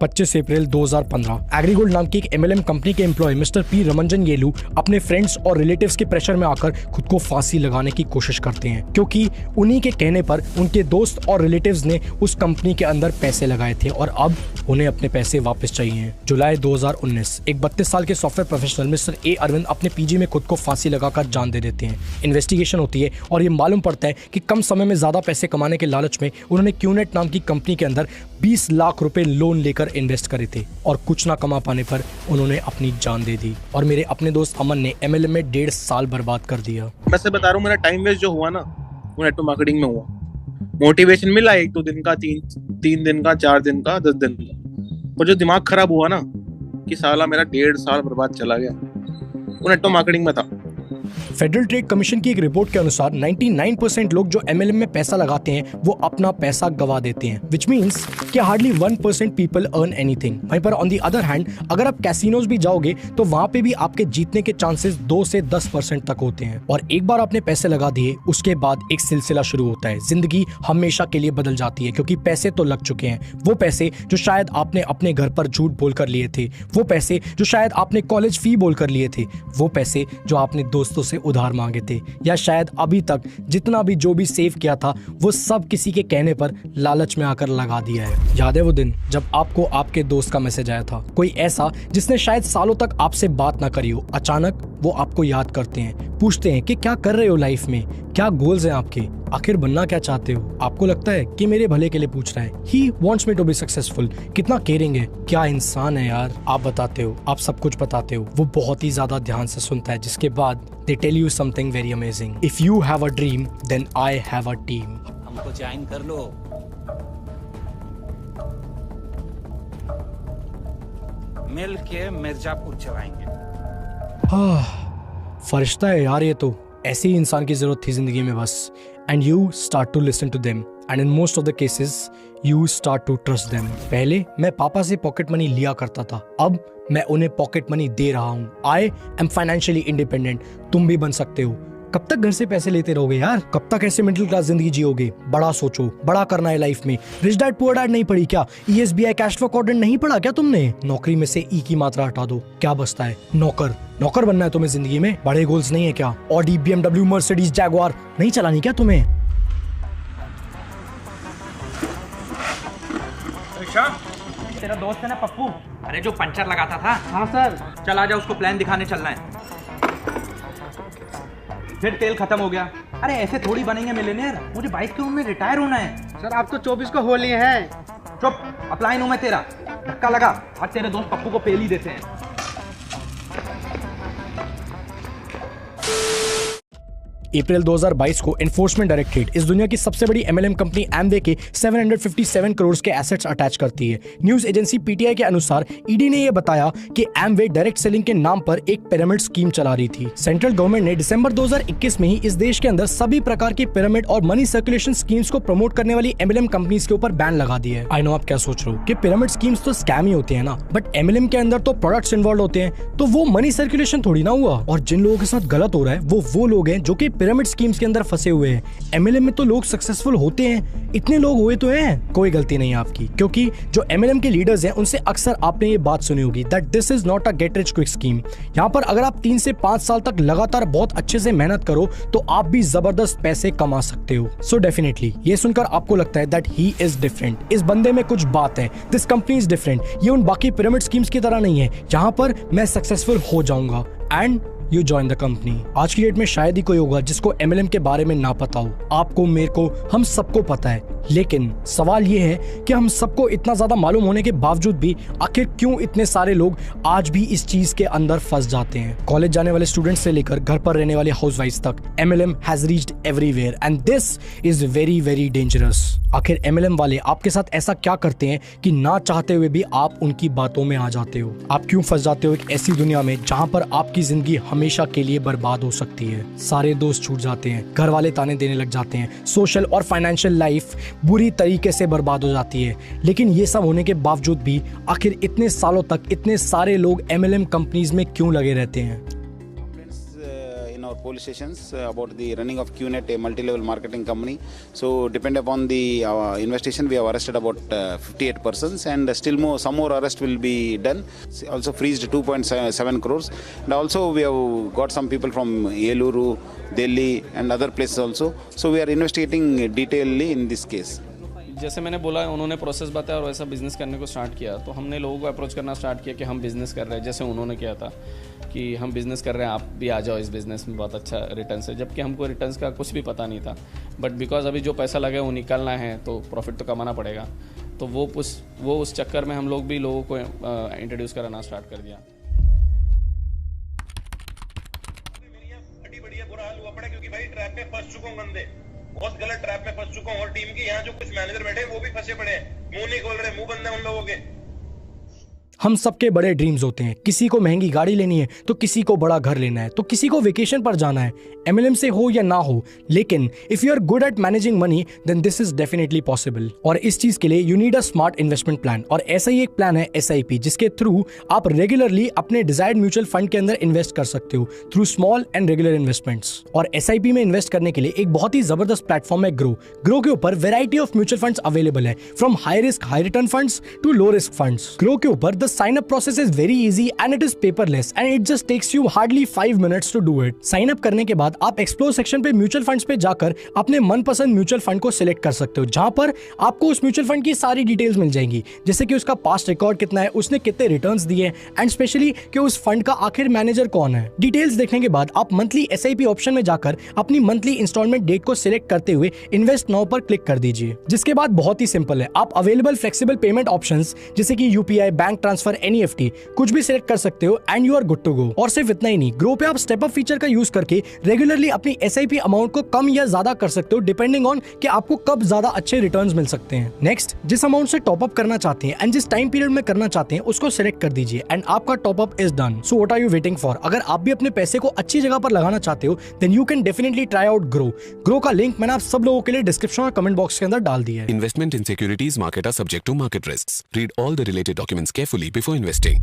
25 अप्रैल 2015 एग्रीगोल्ड नाम की एक MLM कंपनी के एम्प्लॉय मिस्टर पी रमंजन येलू अपने फ्रेंड्स और रिलेटिव्स के प्रेशर में आकर खुद को फांसी लगाने की कोशिश करते हैं, क्योंकि उन्हीं के कहने पर उनके दोस्त और रिलेटिव्स ने उस कंपनी के अंदर पैसे लगाए थे और अब उन्हें अपने पैसे वापस चाहिए। जुलाई 2019 एक 32 साल के software professional mister A Arvind अपने पीजी में खुद को फांसी लगाकर जान दे देते हैं। इन्वेस्टिगेशन होती है और ये मालूम पड़ता है कि कम समय में ज्यादा पैसे कमाने के लालच में उन्होंने क्यूनेट नाम की कंपनी के अंदर 20 लाख रुपए लोन लेकर इन्वेस्ट करे थे और कुछ ना कमा पाने पर उन्होंने अपनी जान दे दी। और मेरे अपने दोस्त अमन ने MLM में 1.5 साल बर्बाद कर दिया। मैं से बता रहा हूँ, मेरा टाइम वेस्ट जो हुआ ना वो नेटवर्क मार्केटिंग में हुआ। मोटिवेशन मिला 1-2 दिन का, 3 दिन का, 4 दिन का, 10 दिन का, और जो दिमाग खराब हुआ ना कि साला मेरा 1.5 साल बर्बाद चला गया, वो नेटवर्क मार्केटिंग में था। फेडरल ट्रेड कमीशन की एक रिपोर्ट के अनुसार 99% लोग जो MLM में पैसा लगाते हैं वो अपना पैसा गवा देते हैं, विच मीन्स कि हार्डली 1% पीपल अर्न एनीथिंग। वहीं पर ऑन दी अदर हैंड अगर आप कैसीनोज भी जाओगे तो वहां पे भी आपके जीतने के चांसेस 2 से 10% तक होते हैं। और एक बार आपने पैसे लगा दिए उसके बाद एक सिलसिला शुरू होता है। जिंदगी हमेशा के लिए बदल जाती है, क्योंकि पैसे तो लग चुके हैं। वो पैसे जो शायद आपने अपने घर पर झूठ बोलकर लिए थे, वो पैसे जो शायद आपने कॉलेज फी बोलकर लिए थे, वो पैसे जो आपने दोस्तों से उधार मांगे थे, या शायद अभी तक जितना भी जो भी सेव किया था वो सब किसी के कहने पर लालच में आकर लगा दिया है। याद है वो दिन जब आपको आपके दोस्त का मैसेज आया था, कोई ऐसा जिसने शायद सालों तक आपसे बात ना करी हो। अचानक वो आपको याद करते हैं, पूछते हैं कि क्या कर रहे हो लाइफ में, क्या गोल्स हैं आपके, आखिर बनना क्या चाहते हो। आपको लगता है कि मेरे भले के लिए पूछ रहा है, he wants me to be successful. कितना केयरिंग है, क्या इंसान है यार। आप बताते हो, आप सब कुछ बताते हो, वो बहुत ही ज्यादा ध्यान से सुनता है, जिसके बाद they tell you something very amazing. If you have a dream, then I have a team. हमको ज्वाइन कर लो। मिल के मिर्जापुर चलाएंगे। फरिश्ता है यार ये तो। ऐसे ही इंसान की जरूरत थी जिंदगी में बस। And you start to listen to them. And in most of the cases, you start to trust them. पहले मैं पापा से पॉकेट मनी लिया करता था, अब मैं उन्हें पॉकेट मनी दे रहा हूँ। I am financially independent. तुम भी बन सकते हो। कब तक घर से पैसे लेते रहोगे यार? कब तक ऐसे मिडिल क्लास जिंदगी जियोगे? बड़ा सोचो, बड़ा करना है लाइफ में। रिच डैड पुअर डैड नहीं पढ़ी क्या? ESBI कैश फ्लो क्वाड्रेंट नहीं पढ़ा क्या तुमने? नौकरी में से ई की मात्रा हटा दो, क्या बचता है? नौकर। नौकर बनना है तुम्हें जिंदगी में? बड़े गोल्स नहीं है क्या? ऑडी, BMW, मर्सिडीज, जैगुआर नहीं चलानी क्या तुम्हें? तेरा दोस्त है ना पप्पू, अरे जो पंचर लगाता था। हाँ सर। चल आजा, उसको प्लान दिखाने चलना है। फिर तेल खत्म हो गया। अरे ऐसे थोड़ी बनेंगे मिलियनेयर, मुझे 22 की उम्र में रिटायर होना है। सर आप तो 24 को होली है। चुप, अपलाइन हूं मैं तेरा। धक्का लगा, आज तेरे दोस्त पप्पू को पेल ही देते हैं। अप्रैल 2022 को एनफोर्समेंट डायरेक्टरेट इस दुनिया की सबसे बड़ी MLM कंपनी एमवे के 757 करोड़ के एसेट्स अटैच करती है। न्यूज एजेंसी PTI के अनुसार ईडी ने यह बताया कि एमवे डायरेक्ट सेलिंग के नाम पर एक पिरामिड स्कीम चला रही थी। सेंट्रल गवर्नमेंट ने दिसंबर 2021 में ही इस देश के अंदर सभी प्रकार की पिरामिड और मनी सर्कुलेशन स्कीम्स को प्रमोट करने वाली MLM कंपनीज के ऊपर बैन लगा दिया है। आई नो आप क्या सोच रहे हो कि पिरामिड स्कीम्स तो स्कैम ही होते हैं ना, बट MLM के अंदर तो प्रोडक्ट्स इन्वॉल्व होते हैं, तो वो मनी सर्कुलेशन थोड़ी ना हुआ। और जिन लोगों के साथ गलत हो रहा है वो लोग हैं जो कि पिरामिड स्कीम्स के अंदर फंसे हुए हैं। MLM में तो लोग सक्सेसफुल होते हैं, इतने लोग हुए तो हैं, कोई गलती नहीं आपकी, क्योंकि जो MLM के लीडर्स हैं उनसे अक्सर आपने ये बात सुनी होगी that this is not a get rich quick scheme. यहाँ पर अगर आप 3 से 5 साल तक लगातार बहुत अच्छे से मेहनत करो तो आप भी जबरदस्त पैसे कमा सकते हो। सो डेफिनेटली ये सुनकर आपको लगता है दैट ही इज डिफरेंट, इस बंदे में कुछ बात है, दिस कंपनी इज डिफरेंट, ये उन बाकी पिरामिड स्कीम्स की तरह नहीं है जहाँ पर मैं सक्सेसफुल हो जाऊंगा, and you join the company. आज की डेट में शायद ही कोई होगा जिसको MLM के बारे में ना पता हो। आपको, मेरे को, हम सबको पता है, लेकिन सवाल ये है कि हम सबको इतना ज्यादा मालूम होने के बावजूद भी आखिर क्यों इतने सारे लोग आज भी इस चीज के अंदर फंस जाते हैं। कॉलेज जाने वाले स्टूडेंट्स से लेकर घर पर रहने वाले हाउसवाइफ्स तक MLM has reached everywhere and this is very very dangerous. आखिर MLM वाले आपके साथ ऐसा क्या करते हैं कि ना चाहते हुए भी आप उनकी बातों में आ जाते हो? आप क्यों फंस जाते हो एक ऐसी दुनिया में जहाँ पर आपकी जिंदगी हमेशा के लिए बर्बाद हो सकती है? सारे दोस्त छूट जाते हैं, घर वाले ताने देने लग जाते हैं, सोशल और फाइनेंशियल लाइफ बुरी तरीके से बर्बाद हो जाती है। लेकिन ये सब होने के बावजूद भी आखिर इतने सालों तक इतने सारे लोग MLM कंपनीज में क्यों लगे रहते हैं? In our police stations about the running of QNet, a multi-level marketing company. So depend upon the investigation, we have arrested about 58 persons, and still some more arrest will be done. Also freezed 2.7 crores, and also we have got some people from Eluru, Delhi and other places also. So we are investigating detailedly in this case. जैसे मैंने बोला उन्होंने process बताया और वैसा business करने को start किया, तो हमने लोगों को अप्रोच करना स्टार्ट किया कि हम बिज़नेस कर रहे हैं, जैसे उन्होंने किया था कि हम बिज़नेस कर रहे हैं, आप भी आ जाओ इस बिज़नेस में, बहुत अच्छा रिटर्न्स है, जबकि हमको रिटर्न्स का कुछ भी पता नहीं था। बट बिकॉज अभी जो पैसा लगे वो निकालना है, तो प्रॉफिट तो कमाना पड़ेगा, तो वो उस चक्कर में हम लोग भी लोगों को इंट्रोड्यूस कराना स्टार्ट कर दिया। बुरा हाल हुआ पड़ा क्योंकि भाई ट्रैप में फंस चुका हूं, गंदे बहुत गलत ट्रैप में फंस चुका हूं, और टीम के यहाँ जो कुछ मैनेजर बैठे हैं वो भी फंसे पड़े हैं, मुंह नहीं खोल रहे, मुंह बंद है उन लोगों के। हम सबके बड़े ड्रीम्स होते हैं, किसी को महंगी गाड़ी लेनी है तो किसी को बड़ा घर लेना है, तो किसी को वेकेशन पर जाना है, एमएलएम से हो या ना हो, लेकिन if you are good at managing money then this is definitely possible. और इस चीज के लिए you need a smart investment plan, और ऐसा ही एक प्लान है SIP, जिसके थ्रू आप रेगुलरली अपने डिजायर्ड म्यूचुअल फंड के अंदर इन्वेस्ट कर सकते हो through small and regular investments. और SIP में इन्वेस्ट करने के लिए एक बहुत ही जबरदस्त प्लेटफॉर्म है ग्रो के ऊपर variety of mutual funds available है, from high risk high return funds to low risk funds. Groww के ऊपर the sign up process is very easy and it is paperless and it just takes you hardly 5 minutes to do it. Sign up करने के बाद आप explore section पे mutual funds पे जाकर अपने मनपसंद म्यूचुअल फंड को सिलेक्ट कर सकते हो, जहां पर आपको उस म्यूचुअल फंड की सारी डिटेल्स मिल जाएंगी, जैसे कि उसका पास्ट रिकॉर्ड कितना है, उसने कितने रिटर्न्स दिए, एंड स्पेशली कि उस फंड का आखिर मैनेजर कौन है। डिटेल्स देखने के बाद आप मंथली SIP ऑप्शन में जाकर अपनी मंथली इंस्टॉलमेंट डेट को सिलेक्ट करते हुए इन्वेस्ट नाउ पर क्लिक कर दीजिए। जिसके बाद बहुत ही सिंपल है, आप अवेलेबल फ्लेक्सिबल पेमेंट ऑप्शंस जैसे कि UPI, बैंक ट्रांसफर, NEFT कुछ भी सिलेक्ट कर सकते हो and you are good to go. और सिर्फ इतना ही नहीं, ग्रो पे आप स्टेप अप फीचर का यूज करके रेगुलरली अपनी SIP अमाउंट को कम या ज्यादा कर सकते हो, डिपेंडिंग ऑन कि आपको कब ज्यादा अच्छे रिटर्न्स मिल सकते हैं। नेक्स्ट, जिस अमाउंट से टॉप अप करना चाहते हैं एंड जिस टाइम पीरियड में करना चाहते हैं उसको सिलेक्ट कर दीजिए एंड आपका top up is done. So what are you waiting for? अगर आप भी अपने पैसे को अच्छी जगह पर लगाना चाहते हो then you can definitely try out Groww का लिंक मैंने आप सब लोगों के लिए डिस्क्रिप्शन और कमेंट बॉक्स के अंदर डाल दिया है। Investment in securities market are subject to market risks. Read all the related documents carefully before investing.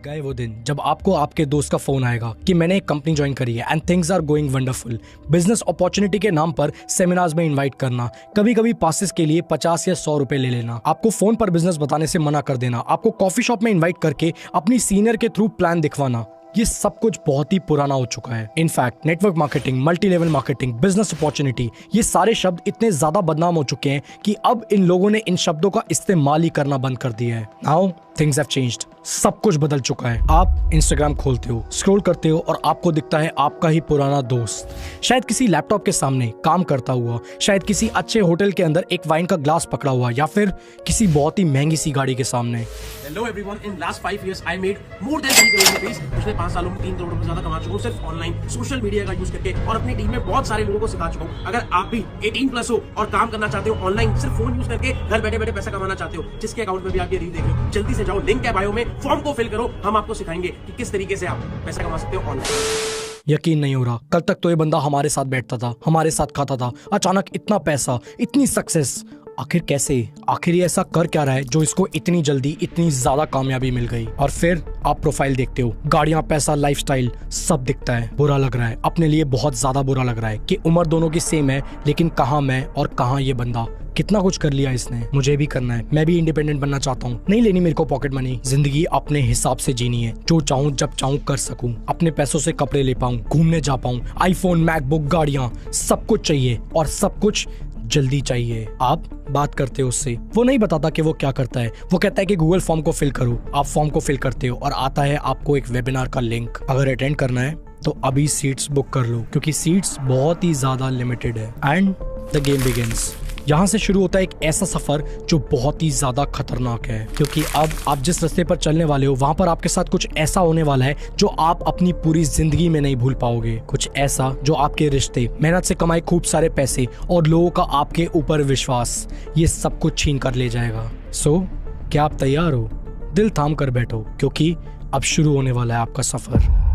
गए वो दिन जब आपको आपके दोस्त का फोन आएगा कि मैंने एक कंपनी ज्वाइन करी है and things are going wonderful. Business opportunity के नाम पर सेमिनार्स में इनवाइट करना, कभी कभी पासेस के लिए 50 या 100 रुपए ले लेना, आपको फोन पर बिजनेस बताने से मना कर देना, आपको कॉफी शॉप में इन्वाइट करके अपनी सीनियर के थ्रू प्लान दिखवाना, ये सब कुछ बहुत ही पुराना हो चुका है। In fact network marketing, multi level marketing, business opportunity, ये सारे शब्द इतने ज्यादा बदनाम हो चुके हैं कि अब इन लोगों ने इन शब्दों का इस्तेमाल ही करना बंद कर दिया है। नाउ थिंग्स हैव चेंज्ड, सब कुछ बदल चुका है। आप इंस्टाग्राम खोलते हो, स्क्रॉल करते हो और आपको दिखता है आपका ही पुराना दोस्त, शायद किसी लैपटॉप के सामने काम करता हुआ, शायद किसी अच्छे होटल के अंदर एक वाइन का ग्लास पकड़ा हुआ, या फिर किसी बहुत ही महंगी सी गाड़ी के सामने। Hello everyone, in last 5 years I made more than 3 crore rupees. पिछले 5 सालों में 3 करोड़ रुपए ज्यादा कमा चुका हूँ सिर्फ ऑनलाइन सोशल मीडिया का यूज करके, और अपनी टीम में बहुत सारे लोगों को सिखा चुका हूँ। अगर आप भी 18+ हो और काम करना चाहते हो ऑनलाइन, सिर्फ फोन यूज करके घर बैठे बैठे पैसा कमाना चाहते हो, जिसके अकाउंट में भी आप ये रील देख रहे हो, जल्दी से जाओ, लिंक है बायो में, फॉर्म को फिल करो, हम आपको सिखाएंगे कि किस तरीके से आप पैसा कमा सकते हो ऑनलाइन। यकीन नहीं हो रहा, कल तक तो ये बंदा हमारे साथ बैठता था, हमारे साथ खाता था, अचानक इतना पैसा, इतनी सक्सेस, आखिर कैसे? आखिर ये ऐसा कर क्या रहा है जो इसको इतनी जल्दी इतनी ज्यादा कामयाबी मिल गई? और फिर आप प्रोफाइल देखते हो, गाड़ियां, पैसा, लाइफस्टाइल सब दिखता है, बुरा लग रहा है, अपने लिए बहुत ज्यादा बुरा लग रहा है कि उम्र दोनों की सेम है, लेकिन कहाँ मैं और कहाँ ये बंदा। कितना कुछ कर लिया इसने, मुझे भी करना है, मैं भी इंडिपेंडेंट बनना चाहता हूँ। नहीं लेनी मेरे को पॉकेट मनी, जिंदगी अपने हिसाब से जीनी है, जो चाहूँ जब चाहूँ कर सकूँ, अपने पैसों से कपड़े ले पाऊँ, घूमने जा पाऊँ, आईफोन, मैकबुक, गाड़ियाँ, सब कुछ चाहिए और सब कुछ जल्दी चाहिए। आप बात करते हो उससे, वो नहीं बताता कि वो क्या करता है, वो कहता है कि गूगल फॉर्म को फिल करो, आप फॉर्म को फिल करते हो और आता है आपको एक वेबिनार का लिंक। अगर अटेंड करना है तो अभी सीट्स बुक कर लो, क्योंकि सीट्स बहुत ही ज्यादा लिमिटेड है। And the game begins. यहाँ से शुरू होता है एक ऐसा सफर जो बहुत ही ज्यादा खतरनाक है, क्योंकि अब आप जिस रास्ते पर चलने वाले हो वहां पर आपके साथ कुछ ऐसा होने वाला है जो आप अपनी पूरी जिंदगी में नहीं भूल पाओगे। कुछ ऐसा जो आपके रिश्ते, मेहनत से कमाए खूब सारे पैसे और लोगों का आपके ऊपर विश्वास, ये सब कुछ छीन कर ले जाएगा। सो क्या आप तैयार हो? दिल थाम कर बैठो, क्योंकि अब शुरू होने वाला है आपका सफर।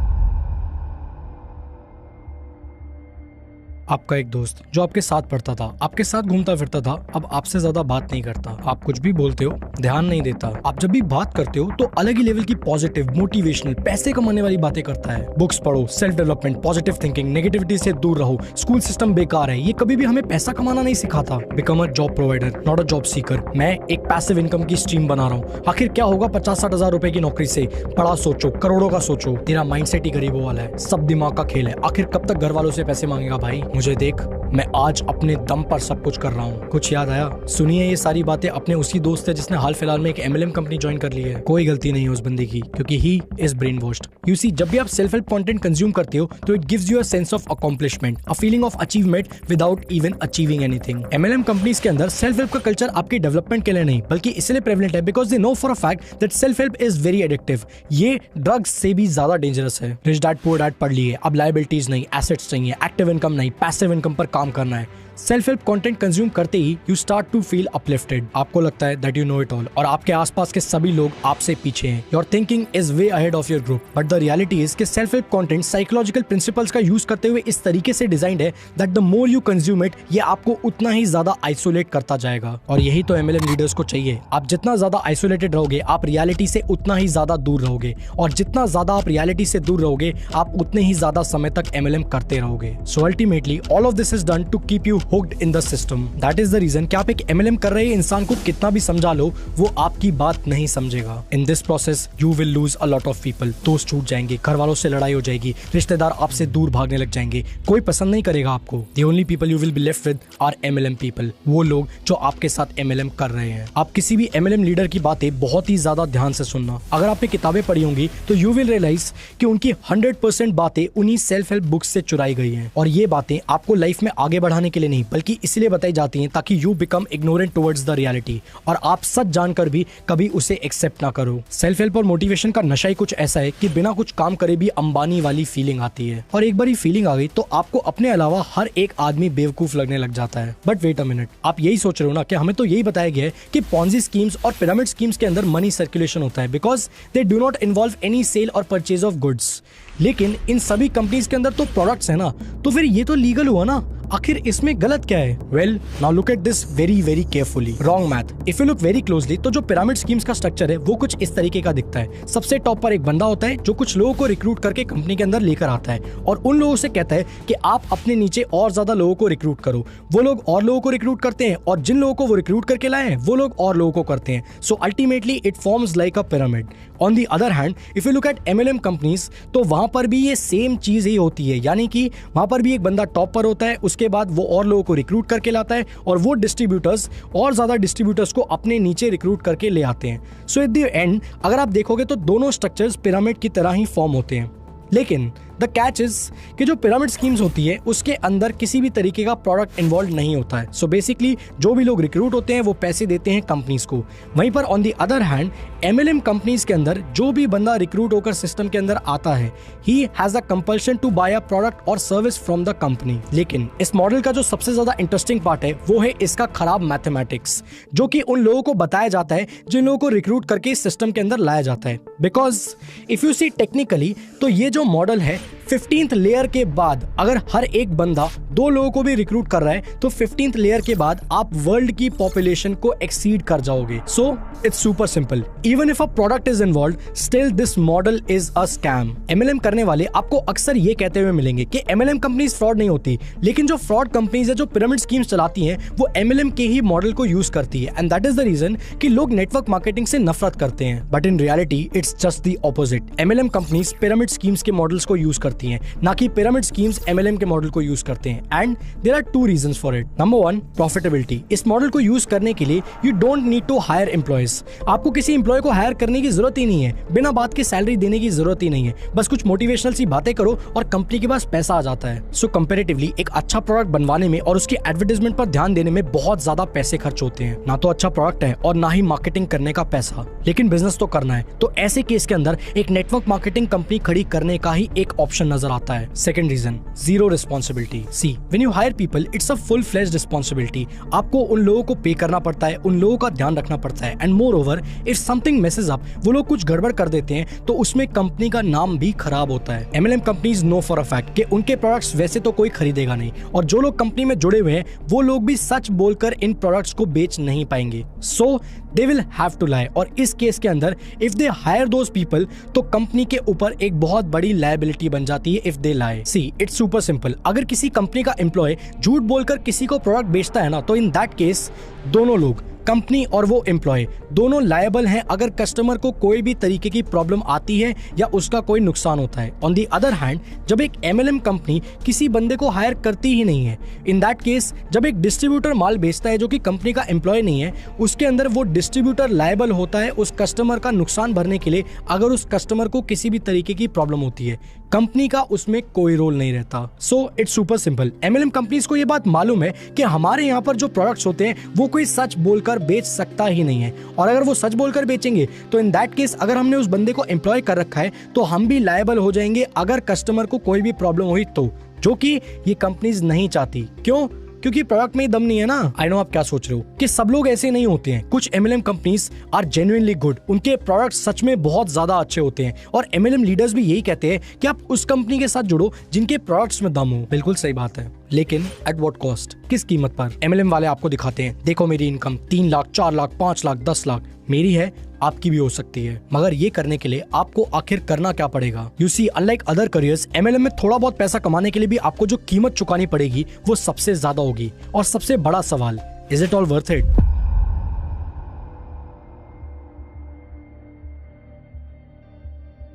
आपका एक दोस्त जो आपके साथ पढ़ता था, आपके साथ घूमता फिरता था, अब आपसे ज्यादा बात नहीं करता। आप कुछ भी बोलते हो ध्यान नहीं देता। आप जब भी बात करते हो तो अलग ही लेवल की पॉजिटिव, मोटिवेशनल, पैसे कमाने वाली बातें करता है। बुक्स पढ़ो, self development, positive thinking, negativity से दूर रहो, स्कूल सिस्टम बेकार है, ये कभी भी हमें पैसा कमाना नहीं सिखाता। Become a job provider, not a job seeker. मैं एक पैसिव इनकम की स्ट्रीम बना रहा हूँ। आखिर क्या होगा 50-60 हजार रुपए की नौकरी से? बड़ा सोचो, करोड़ों का सोचो। तेरा माइंडसेट ही गरीबों वाला है, सब दिमाग का खेल है। आखिर कब तक घर वालों से पैसे मांगेगा भाई? मुझे देख, मैं आज अपने दम पर सब कुछ कर रहा हूँ। कुछ याद आया? सुनिए ये सारी बातें अपने उसी दोस्त से जिसने हाल फिलहाल में एक MLM कंपनी ज्वाइन कर ली है। कोई गलती नहीं है उस बंदे की, क्योंकि he is brainwashed. You see, जब भी आप सेल्फ हेल्प कंटेंट कंज्यूम करते हो तो it gives you a sense of accomplishment, a feeling of achievement without even achieving anything. MLM companies के अंदर सेल्फ हेल्प का कल्चर आपके डेवलपमेंट के लिए नहीं बल्कि इसलिए प्रेवलेंट है because they know for a fact that self help is very addictive. ये ड्रग्स से भी ज्यादा डेंजरस है। रिच डैड पुअर डैड पढ़ लिए, अब लायबिलिटीज नहीं, एसेट्स चाहिए, एक्टिव इनकम नहीं, पैसिव इनकम पर काम करना है। सेल्फ हेल्प कंटेंट कंज्यूम करते ही you start to feel uplifted. आपको लगता है that you know it all और आपके आसपास के सभी लोग आपसे पीछे हैं। Your thinking is way ahead of your group, but the reality is कि self help content psychological principles का यूज करते हुए इस तरीके से डिजाइंड है that the more you consume it, ये आपको उतना ही ज्यादा आइसोलेट करता जाएगा। और यही तो MLM लीडर्स को चाहिए। आप जितना ज्यादा आइसोलेटेड रहोगे, आप रियलिटी से उतना ही ज्यादा दूर रहोगे, और जितना ज्यादा आप रियलिटी से दूर रहोगे, आप उतने ही ज्यादा समय तक MLM करते रहोगे। So ultimately all of this is done to keep you hooked in the system. That is the reason कि आप एक MLM कर रहे इंसान को कितना भी समझा लो, वो आपकी बात नहीं समझेगा। In this process you will lose a lot of people. दोस्त छूट जाएंगे, घर वालों से लड़ाई हो जाएगी, रिश्तेदार आपसे दूर भागने लग जाएंगे, कोई पसंद नहीं करेगा आपको। The only people you will be left with are MLM people, वो लोग जो आपके साथ MLM कर रहे हैं। आप किसी भी MLM लीडर की बातें बहुत ही ज्यादा ध्यान से सुनना। अगर आपने किताबें पढ़ी होंगी तो यू विल रियलाइज कि उनकी 100% बातें उन्हीं सेल्फ हेल्प बुक्स से चुराई गई हैं। और ये बातें आपको लाइफ में आगे बढ़ाने के लिए नहीं बल्कि इसलिए बताई जाती हैं ताकि you become ignorant towards the reality, और आप सच जानकर भी कभी उसे एक्सेप्ट ना करो। सेल्फ हेल्प और मोटिवेशन का नशा ही कुछ ऐसा है कि बिना कुछ काम करे भी अंबानी वाली फीलिंग आती है, और एक बार ये फीलिंग आ गई तो आपको अपने अलावा हर एक आदमी बेवकूफ लगने लग जाता है। बट वेट अ मिनट, आप यही सोच रहे हो ना कि हमें तो यही बताया गया है कि पॉन्जी स्कीम्स और पिरामिड स्कीम्स के अंदर मनी सर्कुलेशन होता है because they do not involve any sale और परचेज ऑफ गुड्स। लेकिन इन सभी कंपनीज के अंदर तो प्रोडक्ट्स है ना, तो फिर ये तो लीगल हुआ ना। आखिर इसमें गलत क्या है? Well, now look at this very very carefully. Wrong math. If you look very closely तो जो पिरामिड स्कीम्स का स्ट्रक्चर है वो कुछ इस तरीके का दिखता है। सबसे टॉप पर एक बंदा होता है जो कुछ लोगों को रिक्रूट करके कंपनी के अंदर लेकर आता है और उन लोगों से कहता है कि आप अपने नीचे और ज्यादा लोगों को रिक्रूट करो। वो लोग और लोगों को रिक्रूट करते हैं और जिन लोगों को वो रिक्रूट करके लाए हैं वो लोग और लोगों को करते हैं। So ultimately it forms like a pyramid. On the other hand, if you look at MLM companies तो वहां पर भी ये सेम चीज ही होती है, यानी कि वहां पर भी एक बंदा टॉप पर होता है, उसके बाद वो और लोगों को रिक्रूट करके लाता है और वो डिस्ट्रीब्यूटर्स और ज्यादा डिस्ट्रीब्यूटर्स को अपने नीचे रिक्रूट करके ले आते हैं। सो एट द एंड अगर आप देखोगे तो दोनों स्ट्रक्चर्स पिरामिड की तरह ही फॉर्म होते हैं। लेकिन द कैच इज कि जो पिरामिड स्कीम्स होती है उसके अंदर किसी भी तरीके का प्रोडक्ट इन्वॉल्व नहीं होता है। सो बेसिकली जो भी लोग रिक्रूट होते हैं वो पैसे देते हैं कंपनीज को। वहीं पर on the other hand MLM companies के अंदर जो भी बंदा रिक्रूट होकर सिस्टम के अंदर आता है he has a compulsion to buy a product और सर्विस फ्रॉम द कंपनी। लेकिन इस मॉडल का जो सबसे ज्यादा इंटरेस्टिंग पार्ट है वो है इसका खराब मैथमेटिक्स, जो कि उन लोगों को बताया जाता है जिन लोगों को रिक्रूट करके इस सिस्टम के अंदर लाया जाता है। Because if you see technically तो ये जो मॉडल है 15th लेयर के बाद अगर हर एक बंदा 2 लोगों को भी रिक्रूट कर रहा है तो 15th लेयर के बाद आप वर्ल्ड की पॉपुलेशन को एक्सीड कर जाओगे। So it's super simple. Even if a product is involved, still this model is a scam. MLM करने वाले आपको अक्सर ये कहते हुए मिलेंगे कि MLM कंपनीज फ्रॉड नहीं होती, लेकिन जो फ्रॉड कंपनीज है जो पिरामिड स्कीम्स चलाती हैं वो MLM के ही मॉडल को यूज करती है। And that is the reason कि लोग नेटवर्क मार्केटिंग से नफरत करते हैं। But in reality it's just the opposite. MLM companies pyramid schemes के मॉडल्स को यूज करती हैं, ना कि पिरामिड स्कीम्स MLM के मॉडल को यूज करते हैं। And there are 2 reasons for it. Number 1, profitability. इस मॉडल को यूज करने के लिए you don't need to hire employees. आपको किसी एम्प्लॉय को हायर करने की जरूरत ही नहीं है, बिना बात के सैलरी देने की जरूरत ही नहीं है, बस कुछ मोटिवेशनल सी बातें करो और कंपनी के पास पैसा आ जाता है। सो कंपैरेटिवली एक अच्छा प्रोडक्ट बनवाने में और उसकी एडवर्टाइजमेंट पर ध्यान देने में बहुत ज्यादा पैसे खर्च होते हैं। ना तो अच्छा प्रोडक्ट है और ना ही मार्केटिंग करने का पैसा, लेकिन बिजनेस तो करना है। तो ऐसे केस के अंदर एक नेटवर्क मार्केटिंग कंपनी खड़ी करने का ही एक ऑप्शन करप्शन नजर आता है। Second reason, zero responsibility. See when you hire people it's a full fledged responsibility. आपको उन लोगों को पे करना पड़ता है, उन लोगों का ध्यान रखना पड़ता है, and more over if something message up, वो लोग कुछ गड़बड़ कर देते हैं तो उसमें कंपनी का नाम भी खराब होता है। MLM companies know for a fact कि उनके प्रोडक्ट्स वैसे तो कोई खरीदेगा नहीं, और जो लोग कंपनी में जुड़े हुए हैं वो लोग भी सच बोलकर इन प्रोडक्ट्स को बेच नहीं पाएंगे। So they will have to lie, और इस केस के अंदर if they hire those people तो कंपनी के ऊपर एक बहुत बड़ी लायबिलिटी बन जाती है if they lie. See it's super simple, अगर किसी कंपनी का एम्प्लॉय झूठ बोलकर किसी को प्रोडक्ट बेचता है ना, तो इन दैट केस दोनों लोग, कंपनी और वो एम्प्लॉय, दोनों लायबल हैं अगर कस्टमर को कोई भी तरीके की प्रॉब्लम आती है या उसका कोई नुकसान होता है। ऑन दी अदर हैंड, जब एक MLM कंपनी किसी बंदे को हायर करती ही नहीं है, इन दैट केस जब एक डिस्ट्रीब्यूटर माल बेचता है जो कि कंपनी का एम्प्लॉय नहीं है, उसके अंदर वो डिस्ट्रीब्यूटर लायबल होता है उस कस्टमर का नुकसान भरने के लिए अगर उस कस्टमर को किसी भी तरीके की प्रॉब्लम होती है। कंपनी का उसमें कोई रोल नहीं रहता। So it's super simple. MLM companies को ये बात मालूम है कि हमारे यहाँ पर जो प्रोडक्ट्स होते हैं वो कोई सच बोलकर बेच सकता ही नहीं है, और अगर वो सच बोलकर बेचेंगे तो इन दैट केस अगर हमने उस बंदे को एम्प्लॉय कर रखा है तो हम भी लायबल हो जाएंगे अगर कस्टमर को कोई भी प्रॉब्लम हुई तो, जो कि ये कंपनीज नहीं चाहती। क्यों? क्योंकि प्रोडक्ट में दम नहीं है ना। आई नो आप क्या सोच रहे हो कि सब लोग ऐसे नहीं होते हैं। कुछ MLM companies are genuinely good, उनके प्रोडक्ट सच में बहुत ज्यादा अच्छे होते हैं, और MLM लीडर्स भी यही कहते हैं कि आप उस कंपनी के साथ जुड़ो जिनके प्रोडक्ट्स में दम हो। बिल्कुल सही बात है, लेकिन एट व्हाट कॉस्ट, किस कीमत पर? MLM वाले आपको दिखाते हैं, देखो मेरी इनकम 3 लाख, 4 लाख, 5 लाख, 10 लाख मेरी है, आपकी भी हो सकती है, मगर ये करने के लिए आपको आखिर करना क्या पड़ेगा? You see, unlike other careers, MLM में थोड़ा बहुत पैसा कमाने के लिए भी आपको जो कीमत चुकानी पड़ेगी वो सबसे ज्यादा होगी। और सबसे बड़ा सवाल, is it all worth it?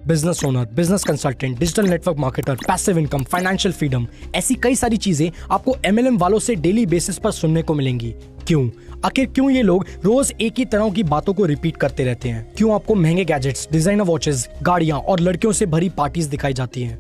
Business owner, business consultant, digital network marketer, passive income, financial freedom, ऐसी कई सारी चीजें आपको MLM वालों से डेली बेसिस पर सुनने को मिलेंगी। क्यों? आखिर क्यों ये लोग रोज एक ही तरह की बातों को रिपीट करते रहते हैं? क्यों आपको महंगे गैजेट्स, डिजाइनर वॉचेस, गाड़ियां और लड़कियों से भरी पार्टीज दिखाई जाती हैं?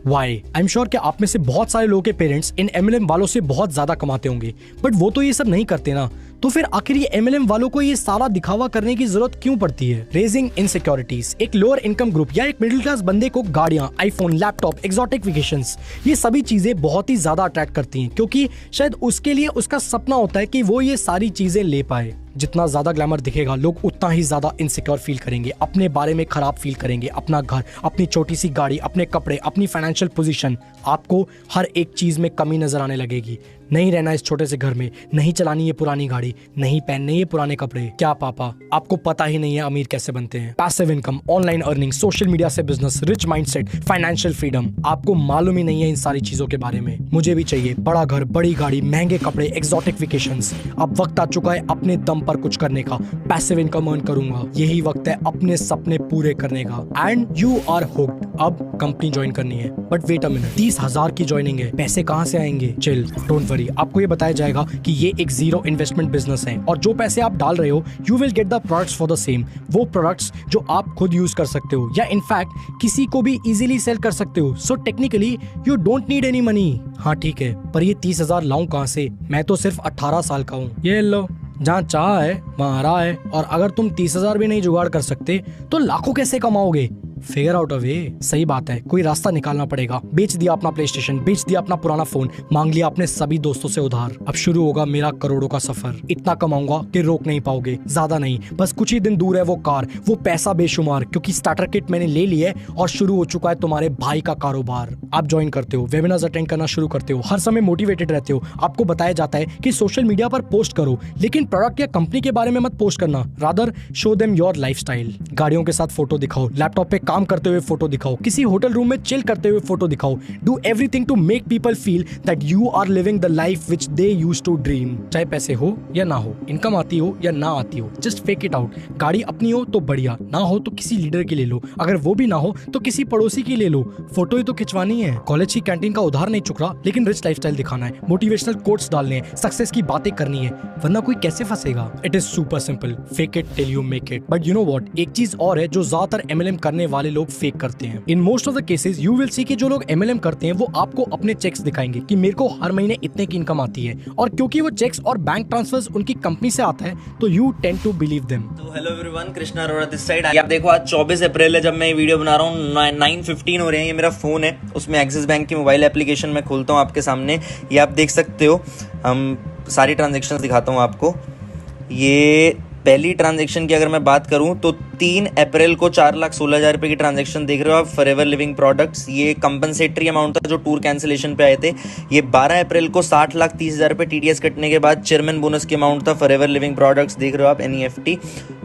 वाई? आई एम श्योर कि आप में से बहुत सारे लोगों के पेरेंट्स इन MLM वालों से बहुत ज्यादा कमाते होंगे, बट वो तो ये सब नहीं करते ना, तो फिर आखिर ये MLM वालों को ये सारा दिखावा करने की जरूरत क्यों पड़ती है? रेजिंग इनसिक्योरिटीज, एक लोअर इनकम ग्रुप या एक मिडिल क्लास बंदे को गाड़ियां, आईफोन, लैपटॉप, एक्सोटिक वेकेशंस, ये सभी चीजें बहुत ही ज्यादा अट्रैक्ट करती हैं, क्योंकि शायद उसके लिए उसका सपना होता है कि वो ये सारी चीजें ले पाए। जितना ज्यादा ग्लैमर दिखेगा, लोग उतना ही ज्यादा इनसिक्योर फील करेंगे, अपने बारे में खराब फील करेंगे। अपना घर, अपनी छोटी सी गाड़ी, अपने कपड़े, अपनी फाइनेंशियल पोजीशन, आपको हर एक चीज में कमी नजर आने लगेगी। नहीं रहना इस छोटे से घर में, नहीं चलानी ये पुरानी गाड़ी, नहीं पहनने ये पुराने कपड़े। क्या पापा, आपको पता ही नहीं है अमीर कैसे बनते हैं? Passive income, online earning, social media से business, rich mindset, financial freedom, आपको मालूम ही नहीं है इन सारी चीजों के बारे में। मुझे भी चाहिए बड़ा घर, बड़ी गाड़ी, महंगे कपड़े, एक्सोटिक वेकेशंस। अब वक्त आ चुका है अपने दम पर कुछ करने का। पैसिव इनकम अर्न करूंगा, यही वक्त है अपने सपने पूरे करने का। And you are hooked. अब कंपनी ज्वाइन करनी है, बट वेट अ मिनट, 30,000 की ज्वाइनिंग है, पैसे कहाँ से आएंगे? चिल, डोंट वरी, आपको ये बताया जाएगा कि ये एक जीरो इन्वेस्टमेंट बिजनेस है, और जो पैसे आप डाल रहे हो you will get the products for the same. वो प्रोडक्ट्स जो आप खुद यूज कर सकते हो या इनफैक्ट किसी को भी इजीली सेल कर सकते हो। So technically you don't need any money. हाँ ठीक है, पर ये 30,000 लाऊं कहाँ से? मैं तो सिर्फ 18 साल का हूँ। ये लो, जहाँ चाह है वहाँ रहा है, और अगर तुम 30,000 भी नहीं जुगाड़ कर सकते तो लाखों कैसे कमाओगे? फिगर आउट अ वे। सही बात है, कोई रास्ता निकालना पड़ेगा। बेच दिया अपना प्ले स्टेशन, बेच दिया अपना पुराना फोन, मांग लिया अपने सभी दोस्तों से उधार। अब शुरू होगा मेरा करोड़ों का सफर। इतना कमाऊंगा कि रोक नहीं पाओगे। ज्यादा नहीं, बस कुछ ही दिन दूर है वो कार, वो पैसा बेशुमार, क्योंकि स्टार्टर किट मैंने ले ली है और शुरू हो चुका है तुम्हारे भाई का कारोबार। आप ज्वाइन करते हो, वेबिनार्स अटेंड करना शुरू करते हो, हर समय मोटिवेटेड रहते हो। आपको बताया जाता है कि सोशल मीडिया पर पोस्ट करो, लेकिन प्रोडक्ट या कंपनी के बारे में मत पोस्ट करना, rather show them your lifestyle. गाड़ियों के साथ फोटो दिखाओ, लैपटॉप पे काम करते हुए फोटो दिखाओ, किसी होटल रूम में चिल करते हुए फोटो दिखाओ। Do everything to make people feel that you are living the life which they used to dream. चाहे पैसे हो या ना हो, इनकम आती हो या ना आती हो, जस्ट फेक इट आउट। गाड़ी अपनी हो तो बढ़िया, ना हो तो किसी लीडर की ले लो, अगर वो भी ना हो तो किसी पड़ोसी की ले लो। फोटो ही तो खिंचवानी है। कॉलेज की कैंटीन का उधार नहीं चुक रहा, लेकिन रिच लाइफस्टाइल दिखाना है, मोटिवेशनल कोट्स डालने हैं, सक्सेस की बातें करनी है, वरना कोई कैसे फंसेगा? It is super simple, fake it till you make it. But you know what, एक चीज और है जो ज्यादातर MLM करने वाले वाले लोग फेक करते हैं। In most of the cases you will see कि जो लोग MLM करते हैं वो आपको अपने चेक्स दिखाएंगे कि मेरे को हर महीने इतने की इनकम आती है, और क्योंकि वो चेक्स और बैंक ट्रांसफर्स उनकी कंपनी से आता है तो you tend to believe them. तो hello everyone, Krishna Arora this side. आप देखो आज 24 अप्रैल है जब मैं ये वीडियो बना रहा हूँ। 9:15 हो रहे हैं। ये मेरा फोन है, उसमें एक्सिस बैंक की मोबाइल एप्लीकेशन मैं खोलता हूँ आपके सामने। ये आप देख सकते हो, हम सारी ट्रांजेक्शन दिखाता हूँ आपको। ये पहली ट्रांजैक्शन की अगर मैं बात करूं तो 3 अप्रैल को 4,16,000 रुपये की ट्रांजैक्शन देख रहे हो आप, फॉरएवर लिविंग प्रोडक्ट्स। ये कंपनसेटरी अमाउंट था जो टूर कैंसिलेशन पे आए थे। ये 12 अप्रैल को 60,30,000 रुपये TDS कटने के बाद चेयरमैन बोनस की अमाउंट था, फॉरएवर लिविंग प्रोडक्ट्स देख रहे हो आप, NEFT।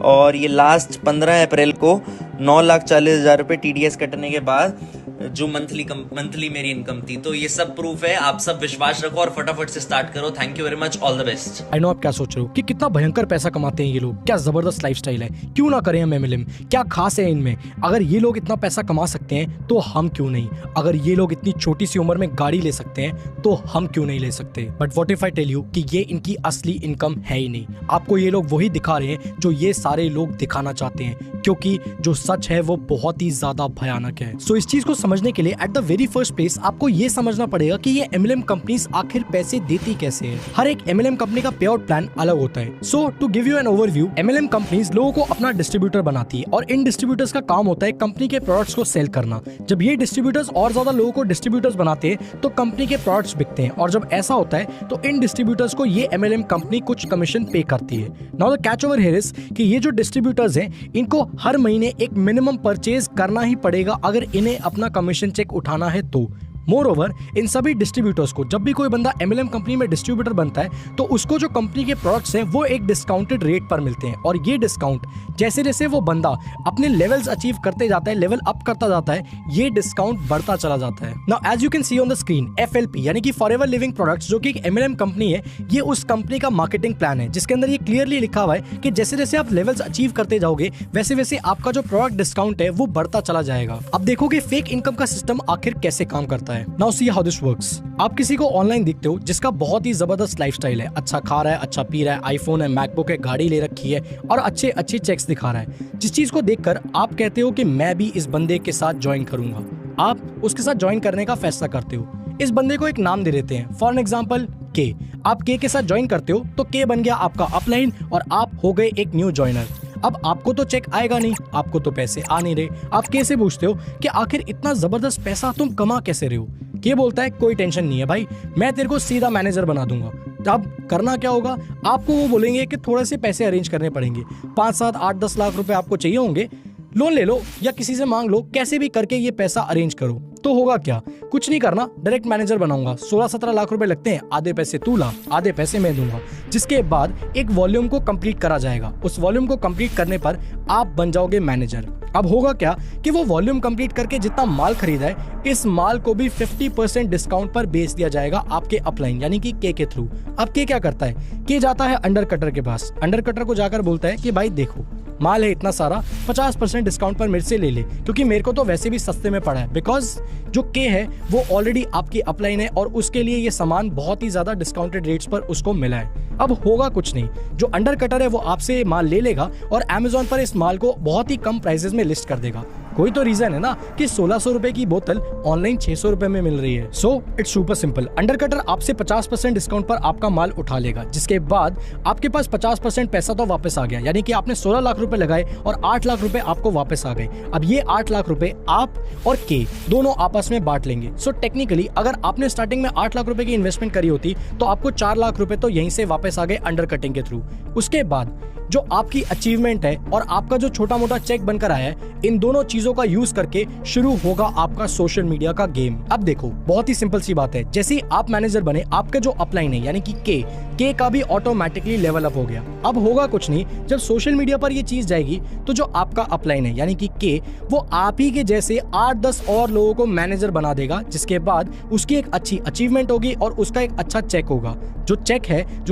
और ये लास्ट 15 अप्रैल को 9,40,000 रुपये TDS कटने के बाद जो मंथली मेरी इनकम थी। तो ये सब प्रूफ है, आप सब विश्वास रखो और फटाफट से स्टार्ट करो। Thank you very much, all the best. I know आप क्या सोच रहे हो कि कितना भयंकर पैसा कमाते हैं ये लोग, क्या जबरदस्त लाइफस्टाइल है, क्यों ना करें हम MLM, क्या खास है इनमें। अगर ये लोग इतना पैसा कमा सकते हैं तो हम क्यों नहीं। अगर ये लोग इतनी छोटी सी उम्र में गाड़ी ले सकते हैं तो हम क्यों नहीं ले सकते। But what if I tell you कि ये इनकी असली इनकम है ही नहीं। आपको ये लोग वही दिखा रहे हैं जो ये सारे लोग दिखाना चाहते हैं, क्योंकि जो सच है वो बहुत ही ज्यादा भयानक है। सो इस चीज को समझने के लिए at the very first place आपको ये समझना पड़ेगा कि ये MLM कंपनीज आखिर पैसे देती कैसे है। हर एक MLM कंपनी का पे आउट प्लान अलग होता है। So to give you an overview, MLM companies लोगों को अपना डिस्ट्रीब्यूटर बनाती है और इन डिस्ट्रीब्यूटर्स का काम होता है कंपनी के प्रोडक्ट्स को सेल करना। जब ये डिस्ट्रीब्यूटर्स और ज्यादा लोगों को डिस्ट्रीब्यूटर्स बनाते हैं तो कंपनी के प्रोडक्ट्स बिकते हैं, और जब ऐसा होता है तो इन डिस्ट्रीब्यूटर्स को ये MLM कंपनी कुछ कमीशन पे करती है। Now the catch over here is कि ये जो डिस्ट्रीब्यूटर्स हैं इनको हर महीने एक मिनिमम परचेज करना ही पड़ेगा अगर इन्हें अपना कमीशन चेक उठाना है तो। मोर ओवर, इन सभी डिस्ट्रीब्यूटर्स को जब भी कोई बंदा MLM कंपनी में डिस्ट्रीब्यूटर बनता है तो उसको जो कंपनी के प्रोडक्ट्स हैं वो एक डिस्काउंटेड रेट पर मिलते हैं, और ये डिस्काउंट जैसे जैसे वो बंदा अपने लेवल्स अचीव करते जाता है, लेवल अप करता जाता है, ये डिस्काउंट बढ़ता चला जाता है। Now as you can see on the screen, FLP यानी कि फॉरएवर लिविंग प्रोडक्ट्स जो कि एक MLM कंपनी है, ये उस कंपनी का मार्केटिंग प्लान है जिसके अंदर ये क्लियरली लिखा हुआ है कि जैसे जैसे आप लेवल्स अचीव करते जाओगे वैसे वैसे आपका जो प्रोडक्ट डिस्काउंट है वो बढ़ता चला जाएगा। अब देखोगे फेक इनकम का सिस्टम आखिर कैसे काम करता है। Now see how this works. आप किसी को ऑनलाइन दिखते हो जिसका बहुत ही जबरदस्त लाइफस्टाइल है, अच्छा खा रहा है, अच्छा पी रहा है, आईफोन है, मैकबुक है, गाड़ी ले रखी है और अच्छे अच्छे चेक्स दिखा रहा है। जिस चीज को देखकर आप कहते हो कि मैं भी इस बंदे के साथ ज्वाइन करूंगा, आप उसके साथ ज्वाइन करने का फैसला करते हो। इस बंदे को एक नाम दे देते हैं, फॉर एग्जाम्पल के। आप के साथ ज्वाइन करते हो तो के बन गया आपका अपलाइन और आप हो गए एक न्यू ज्वाइनर। अब आपको तो चेक आएगा नहीं, आपको तो पैसे आ नहीं रहे। आप कैसे पूछते हो कि आखिर इतना जबरदस्त पैसा तुम कमा कैसे रहे हो। के बोलता है कोई टेंशन नहीं है भाई, मैं तेरे को सीधा मैनेजर बना दूंगा। अब करना क्या होगा, आपको वो बोलेंगे कि थोड़े से पैसे अरेंज करने पड़ेंगे, 5, 7, 8, 10 लाख रुपए आपको चाहिए होंगे, लोन ले लो या किसी से मांग लो, कैसे भी करके ये पैसा अरेंज करो। तो होगा क्या, कुछ नहीं करना, डायरेक्ट मैनेजर बनाऊंगा, 16-17 लाख रुपए लगते हैं, आधे पैसे तू ला, आधे पैसे मैं दूंगा। जिसके बाद एक वॉल्यूम को कंप्लीट करा जाएगा, उस वॉल्यूम को कंप्लीट करने पर आप बन जाओगे मैनेजर। अब होगा क्या कि वो वॉल्यूम कंप्लीट करके जितना माल खरीदा है, इस माल को भी 50% डिस्काउंट पर बेच दिया जाएगा आपके अपलाइन यानी कि के थ्रू। अब के क्या करता है, के जाता है अंडर कटर के पास, अंडर कटर को जाकर बोलता है कि भाई देखो माल है इतना सारा, 50% डिस्काउंट पर मेरे से ले ले, क्योंकि मेरे को तो वैसे भी सस्ते में पड़ा है। बिकॉज जो के है वो ऑलरेडी आपकी अपलाइन है और उसके लिए ये सामान बहुत ही ज्यादा डिस्काउंटेड रेट्स पर उसको मिला है। अब होगा कुछ नहीं, जो अंडर कटर है वो आपसे माल ले लेगा और अमेजोन पर इस माल को बहुत ही कम प्राइसेस में लिस्ट कर देगा। कोई तो रीजन है ना कि 1600 रुपए की बोतल ऑनलाइन 600 रुपए में मिल रही है। So it's super simple, under cutter आपसे 50% डिस्काउंट पर आपका माल उठा लेगा, जिसके बाद आपके पास 50% पैसा तो वापस आ गया, यानी कि आपने 16 लाख रुपए लगाए और 8 लाख रुपए आपको वापस आ गए। अब ये 8 लाख रुपए आप और के दोनों आपस में बांट लेंगे। सो टेक्निकली अगर आपने स्टार्टिंग में 8 लाख रुपए की इन्वेस्टमेंट करी होती तो आपको 4 लाख रुपए तो यहीं से वापस आ गए अंडर कटिंग के थ्रू। उसके बाद जो आपकी अचीवमेंट है और आपका जो छोटा मोटा चेक बनकर आया है, इन दोनों चीजों का यूज करके शुरू होगा आपका सोशल मीडिया का गेम। अब देखो बहुत ही सिंपल सी बात है, जैसे ही आप मैनेजर बने आपका जो अपलाइन है यानी कि के का भी ऑटोमेटिकली लेवल अप हो गया। अब होगा कुछ नहीं, जब सोशल मीडिया पर ये चीज जाएगी तो जो आपका अपलाइन है यानी कि के, वो आप ही के जैसे 8-10 और लोगों को मैनेजर बना देगा, जिसके बाद उसकी एक अच्छी अचीवमेंट होगी और उसका एक अच्छा चेक होगा। जो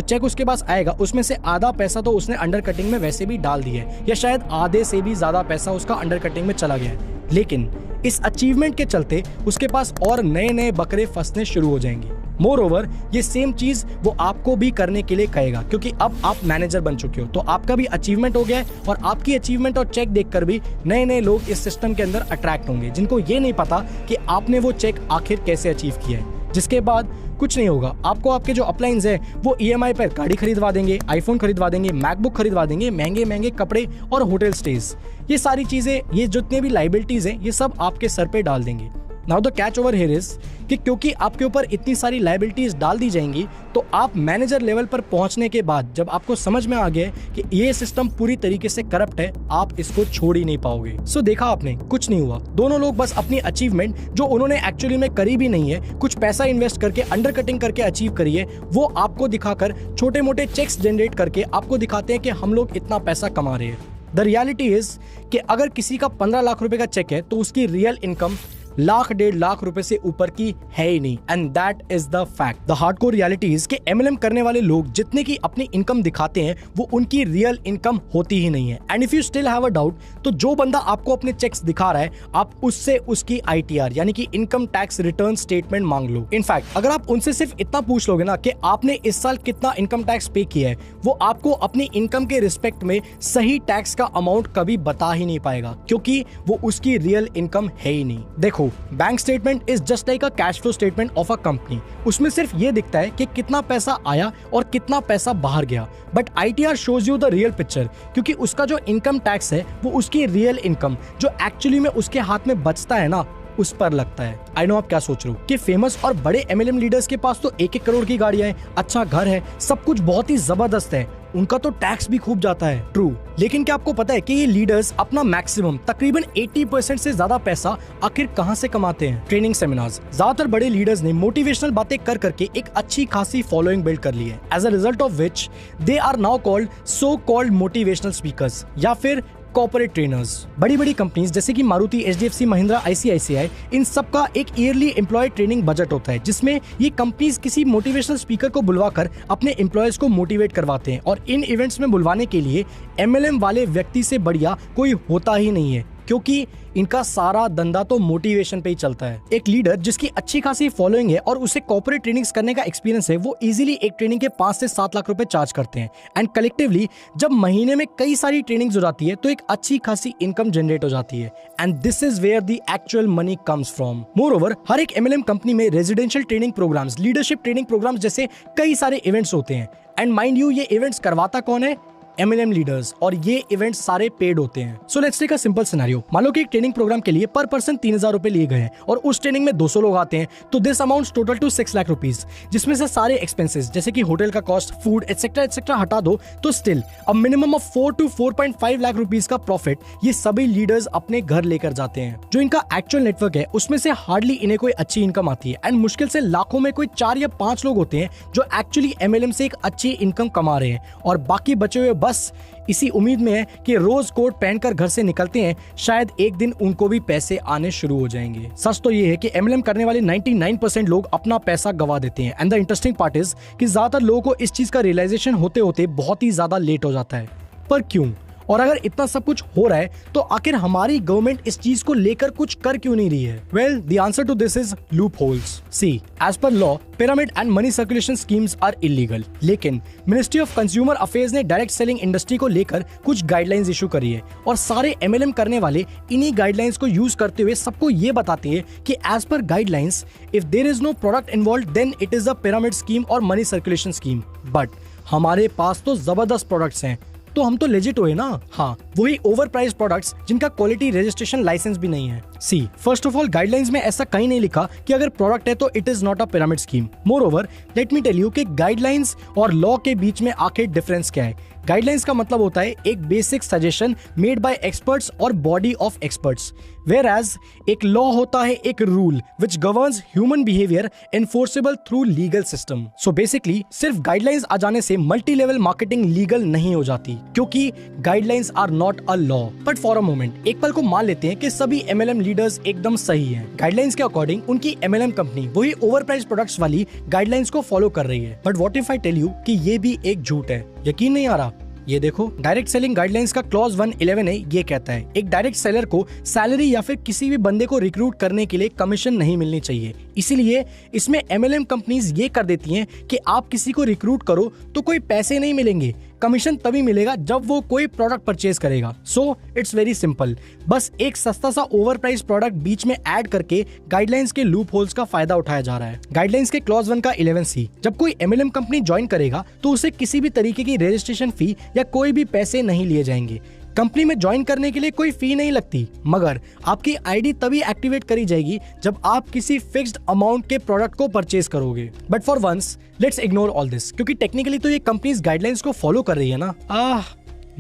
चेक उसके पास आएगा उसमें से आधा पैसा तो उसने अंडर कटिंग में वैसे भी डाल दिया है, या शायद आधे से भी ज्यादा पैसा उसका अंडर कटिंग में चला गया है। लेकिन इस अचीवमेंट के चलते उसके पास और नए नए बकरे फंसने शुरू हो जाएंगे। मोर ओवर ये सेम चीज वो आपको भी करने के लिए कहेगा, क्योंकि अब आप मैनेजर बन चुके हो, तो आपका भी अचीवमेंट हो गया है और आपकी अचीवमेंट और चेक देखकर भी नए नए लोग इस सिस्टम के अंदर अट्रैक्ट होंगे, जिनको ये नहीं पता कि आपने वो चेक आखिर कैसे अचीव किया है। जिसके बाद कुछ नहीं होगा, आपको आपके जो अपलाइंस है वो EMI पर गाड़ी खरीदवा देंगे, आईफोन खरीदवा देंगे, मैकबुक खरीदवा देंगे, महंगे महंगे कपड़े और होटल स्टेज, ये सारी चीजें, ये जितने भी लाइबिलिटीज हैं, ये सब आपके सर पे डाल देंगे। Now the catch over here is कि क्योंकि आपके ऊपर इतनी सारी लाइबिलिटीज डाल दी जाएंगी, तो आप मैनेजर लेवल पर पहुंचने के बाद जब आपको समझ में आ गया कि ये सिस्टम पूरी तरीके से करप्ट है, आप इसको छोड़ ही नहीं पाओगे। सो देखा आपने, कुछ नहीं हुआ, दोनों लोग बस अपनी अचीवमेंट जो उन्होंने एक्चुअली में करी भी नहीं है, कुछ पैसा इन्वेस्ट करके अंडर कटिंग करके अचीव करी है, वो आपको दिखाकर छोटे मोटे चेक्स जनरेट करके आपको दिखाते हैं कि हम लोग इतना पैसा कमा रहे हैं। द रियलिटी इज कि अगर किसी का 15 लाख रुपए का चेक है तो उसकी रियल इनकम लाख 1.5 लाख रुपए से ऊपर की है ही नहीं, and that is the fact. The hardcore reality is कि MLM करने वाले लोग जितने की अपनी इनकम दिखाते हैं वो उनकी रियल इनकम होती ही नहीं है। And if you still have a doubt, तो जो बंदा आपको अपने चेक्स दिखा रहा है, आप उससे उसकी ITR यानी कि इनकम टैक्स रिटर्न स्टेटमेंट मांग लो। इनफैक्ट अगर आप उनसे सिर्फ इतना पूछ लोगे ना कि आपने इस साल कितना इनकम टैक्स पे किया है, वो आपको अपनी इनकम के रिस्पेक्ट में सही टैक्स का अमाउंट कभी बता ही नहीं पाएगा, क्योंकि वो उसकी रियल इनकम है ही नहीं। देखो, bank statement is just like a cash flow statement of a company. उसमें सिर्फ ये दिखता है कि कितना पैसा आया और कितना पैसा बाहर गया, but ITR shows you the real picture, क्योंकि उसका जो इनकम टैक्स है वो उसकी रियल इनकम जो एक्चुअली में उसके हाथ में बचता है ना, उस पर लगता है। आई नो आप क्या सोच रहे हो कि फेमस और बड़े MLM लीडर्स के पास तो 1-1 करोड़ की गाड़ियां हैं, अच्छा घर है, सब कुछ बहुत ही जबरदस्त है, उनका तो टैक्स भी खूब जाता है। ट्रू, लेकिन क्या आपको पता है कि ये लीडर्स अपना मैक्सिमम तकरीबन 80% से ज्यादा पैसा आखिर कहां से कमाते हैं? Training seminars. ज्यादातर बड़े लीडर्स ने मोटिवेशनल बातें कर करके एक अच्छी खासी फॉलोइंग बिल्ड कर ली है, as a result of which they are now called so called motivational speakers या फिर कॉर्पोरेट ट्रेनर्स। बड़ी बड़ी कंपनीज जैसे कि मारुति, HDFC, महिंद्रा, ICICI, इन सब का एक ईयरली एम्प्लॉय ट्रेनिंग बजट होता है, जिसमें ये कंपनीज किसी मोटिवेशनल स्पीकर को बुलवाकर अपने एम्प्लॉयज को मोटिवेट करवाते हैं। और इन इवेंट्स में बुलवाने के लिए MLM वाले व्यक्ति से बढ़िया कोई होता ही नहीं है, क्योंकि इनका सारा धंधा तो मोटिवेशन पे ही चलता है। एक लीडर जिसकी अच्छी खासी फॉलोइंग है और उसे कॉर्पोरेट ट्रेनिंग्स करने का एक्सपीरियंस है, वो इजीली एक ट्रेनिंग के 5 से 7 लाख रुपए चार्ज करते हैं। एंड कलेक्टिवली जब महीने में कई सारी ट्रेनिंग्स हो जाती है तो एक अच्छी खासी इनकम जनरेट हो जाती है, and this is where the actual money comes from. Moreover, हर एक MLM कंपनी में residential training programs, leadership training programs जैसे कई सारे इवेंट्स होते हैं। एंड माइंड यू, ये इवेंट्स करवाता कौन है? MLM लीडर्स, और ये इवेंट्स सारे पेड होते हैं। So let's take a simple scenario. मान लो कि एक ट्रेनिंग प्रोग्राम के लिए पर पर्सन 3000 रुपए लिए गए हैं और उस ट्रेनिंग में 200 लोग आते हैं, तो this amount total two 6 lakh rupees, जिसमें से सारे एक्सपेंसेस जैसे कि होटल का कॉस्ट, फूड एटसेट्रा हटा दो, तो still a minimum of 4 to 4.5 lakh rupees का प्रॉफिट ये सभी लीडर्स अपने घर लेकर जाते हैं। जो इनका एक्चुअल नेटवर्क है उसमें से हार्डली इन्हें कोई अच्छी इनकम आती है, एंड मुश्किल से लाखों में कोई 4 या 5 लोग होते हैं जो एक्चुअली MLM से एक अच्छी इनकम कमा रहे हैं, और बाकी बचे हुए बस इसी उम्मीद में है कि रोज कोट पहनकर घर से निकलते हैं, शायद एक दिन उनको भी पैसे आने शुरू हो जाएंगे। सच तो ये है कि MLM करने वाले 99% लोग अपना पैसा गवा देते हैं, and the interesting part is कि ज्यादातर लोगों को इस चीज का रियलाइजेशन होते होते बहुत ही ज्यादा लेट हो जाता है। पर क्यों? और अगर इतना सब कुछ हो रहा है तो आखिर हमारी गवर्नमेंट इस चीज को लेकर कुछ कर क्यों नहीं रही है? Well, the answer to this is loopholes. See, as per law pyramid and money circulation schemes are illegal, लेकिन मिनिस्ट्री ऑफ कंज्यूमर अफेयर्स ने डायरेक्ट सेलिंग इंडस्ट्री को लेकर कुछ गाइडलाइंस इशू करी है, और सारे MLM करने वाले इन्हीं गाइडलाइंस को यूज करते हुए सबको ये बताते हैं कि as per guidelines if there is no product involve then it is a pyramid scheme और मनी सर्कुलेशन स्कीम। बट हमारे पास तो जबरदस्त प्रोडक्ट्स हैं, तो हम तो लेजिट हुए ना। हाँ, वही ओवर प्राइस प्रोडक्ट्स जिनका क्वालिटी रजिस्ट्रेशन लाइसेंस भी नहीं है। सी, फर्स्ट ऑफ ऑल गाइडलाइंस में ऐसा कहीं नहीं लिखा कि अगर प्रोडक्ट है तो it is not a pyramid scheme. Moreover, let me tell you कि गाइडलाइंस और लॉ के बीच में आखिर डिफरेंस क्या है। गाइडलाइंस का मतलब होता है एक basic suggestion made by experts और body of experts, whereas एक लॉ होता है एक rule which governs human behaviour enforceable through legal system. So basically सिर्फ गाइडलाइंस आ जाने से मल्टी लेवल मार्केटिंग लीगल नहीं हो जाती, क्योंकि guidelines are not a law. But for a moment एक पल को मान लेते हैं कि सभी MLM लीडर्स एकदम सही हैं। गाइडलाइंस के अकॉर्डिंग उनकी MLM कंपनी वही ओवर प्राइस प्रोडक्ट्स वाली गाइडलाइंस को फॉलो कर रही है। But what if I tell you कि ये भी एक झूठ है? यकीन नहीं आ रहा? ये देखो, डायरेक्ट सेलिंग गाइडलाइंस का क्लॉज 111 है, ये कहता है एक डायरेक्ट सेलर को सैलरी या फिर किसी भी बंदे को रिक्रूट करने के लिए कमीशन नहीं मिलनी चाहिए। इसीलिए इसमें MLM कंपनीज ये कर देती हैं कि आप किसी को रिक्रूट करो तो कोई पैसे नहीं मिलेंगे, कमीशन तभी मिलेगा जब वो कोई प्रोडक्ट परचेज करेगा। सो इट्स वेरी सिंपल, बस एक सस्ता सा ओवर प्राइस प्रोडक्ट बीच में ऐड करके गाइडलाइंस के लूप होल्स का फायदा उठाया जा रहा है। गाइडलाइंस के क्लॉज 1 का 11C, जब कोई MLM कंपनी ज्वाइन करेगा तो उसे किसी भी तरीके की रजिस्ट्रेशन फी या कोई भी पैसे नहीं लिए जाएंगे। कंपनी में ज्वाइन करने के लिए कोई फी नहीं लगती, मगर आपकी आईडी तभी एक्टिवेट करी जाएगी जब आप किसी फिक्स्ड अमाउंट के प्रोडक्ट को परचेज करोगे। But for once let's ignore all this, क्योंकि टेक्निकली तो ये कंपनीज गाइडलाइंस को फॉलो कर रही है ना।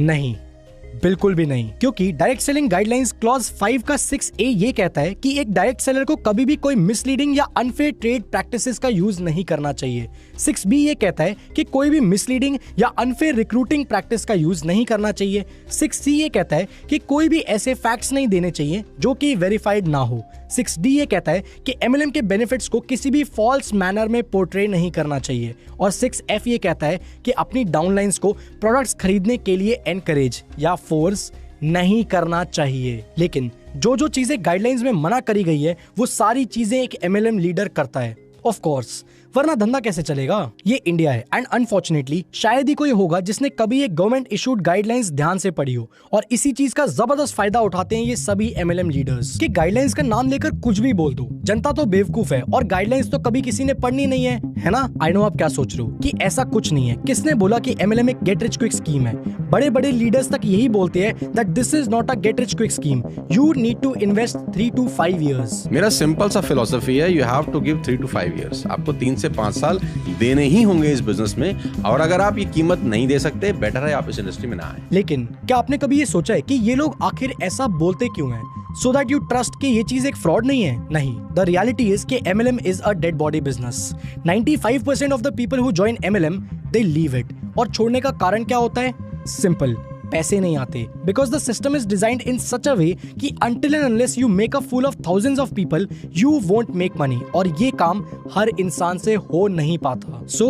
नहीं, बिल्कुल भी नहीं, क्योंकि डायरेक्ट सेलिंग गाइडलाइंस क्लॉज 5 का 6A ये कहता है कि एक डायरेक्ट सेलर को कभी भी कोई मिसलीडिंग या अनफेयर ट्रेड प्रैक्टिसेस का यूज नहीं करना चाहिए। 6B ये कहता है कि कोई भी मिसलीडिंग या अनफेयर रिक्रूटिंग प्रैक्टिस का यूज नहीं करना चाहिए। 6C ये कहता है कि कोई भी ऐसे फैक्ट्स नहीं देने चाहिए जो कि वेरीफाइड ना हो। 6D ये कहता है कि MLM के बेनिफिट्स को किसी भी फॉल्स मैनर में पोर्ट्रे नहीं करना चाहिए। और 6F ये कहता है कि अपनी डाउनलाइंस को प्रोडक्ट्स खरीदने के लिए एनकरेज या फोर्स नहीं करना चाहिए। लेकिन जो चीजें गाइडलाइंस में मना करी गई है वो सारी चीजें एक MLM लीडर करता है, ऑफ कोर्स, वरना धंधा कैसे चलेगा। ये इंडिया है एंड अनफॉर्चुनेटली शायद ही कोई होगा जिसने कभी ये गवर्नमेंट इशूड गाइडलाइंस ध्यान से पढ़ी हो, और इसी चीज का जबरदस्त फायदा उठाते हैं ये सभी MLM लीडर्स कि गाइडलाइंस का नाम लेकर कुछ भी बोल दो। जनता तो बेवकूफ है और गाइडलाइंस तो कभी किसी ने पढ़नी नहीं है ना। आई नो आप क्या सोच रहे हो कि ऐसा कुछ नहीं है, किसने बोला कि MLM एक गेट रिच क्विक स्कीम है। बड़े बड़े लीडर्स तक यही बोलते हैं that this is not a get rich quick scheme, you need to invest 3 to 5 years। मेरा सिंपल सा फिलॉसफी है, you have to give 3 to 5 years। आपको 3 से 5 साल देने ही होंगे इस बिजनेस में, और अगर आप ये कीमत नहीं दे सकते, बेटर है आप इस इंडस्ट्री में ना आए। लेकिन क्या आपने कभी ये सोचा है कि ये लोग आखिर ऐसा बोलते क्यों हैं? So that you trust कि ये चीज एक फ्रॉड नहीं है? नहीं, the reality is कि MLM is a dead body business। 95% of the people who join MLM they leave it। और छोड़ने का कारण क्या होता है? सिंपल, पैसे नहीं आते। Because the system is designed in such a way कि until and unless you make a fool of thousands of people, you won't make money। और ये काम हर इंसान से हो नहीं पाता। So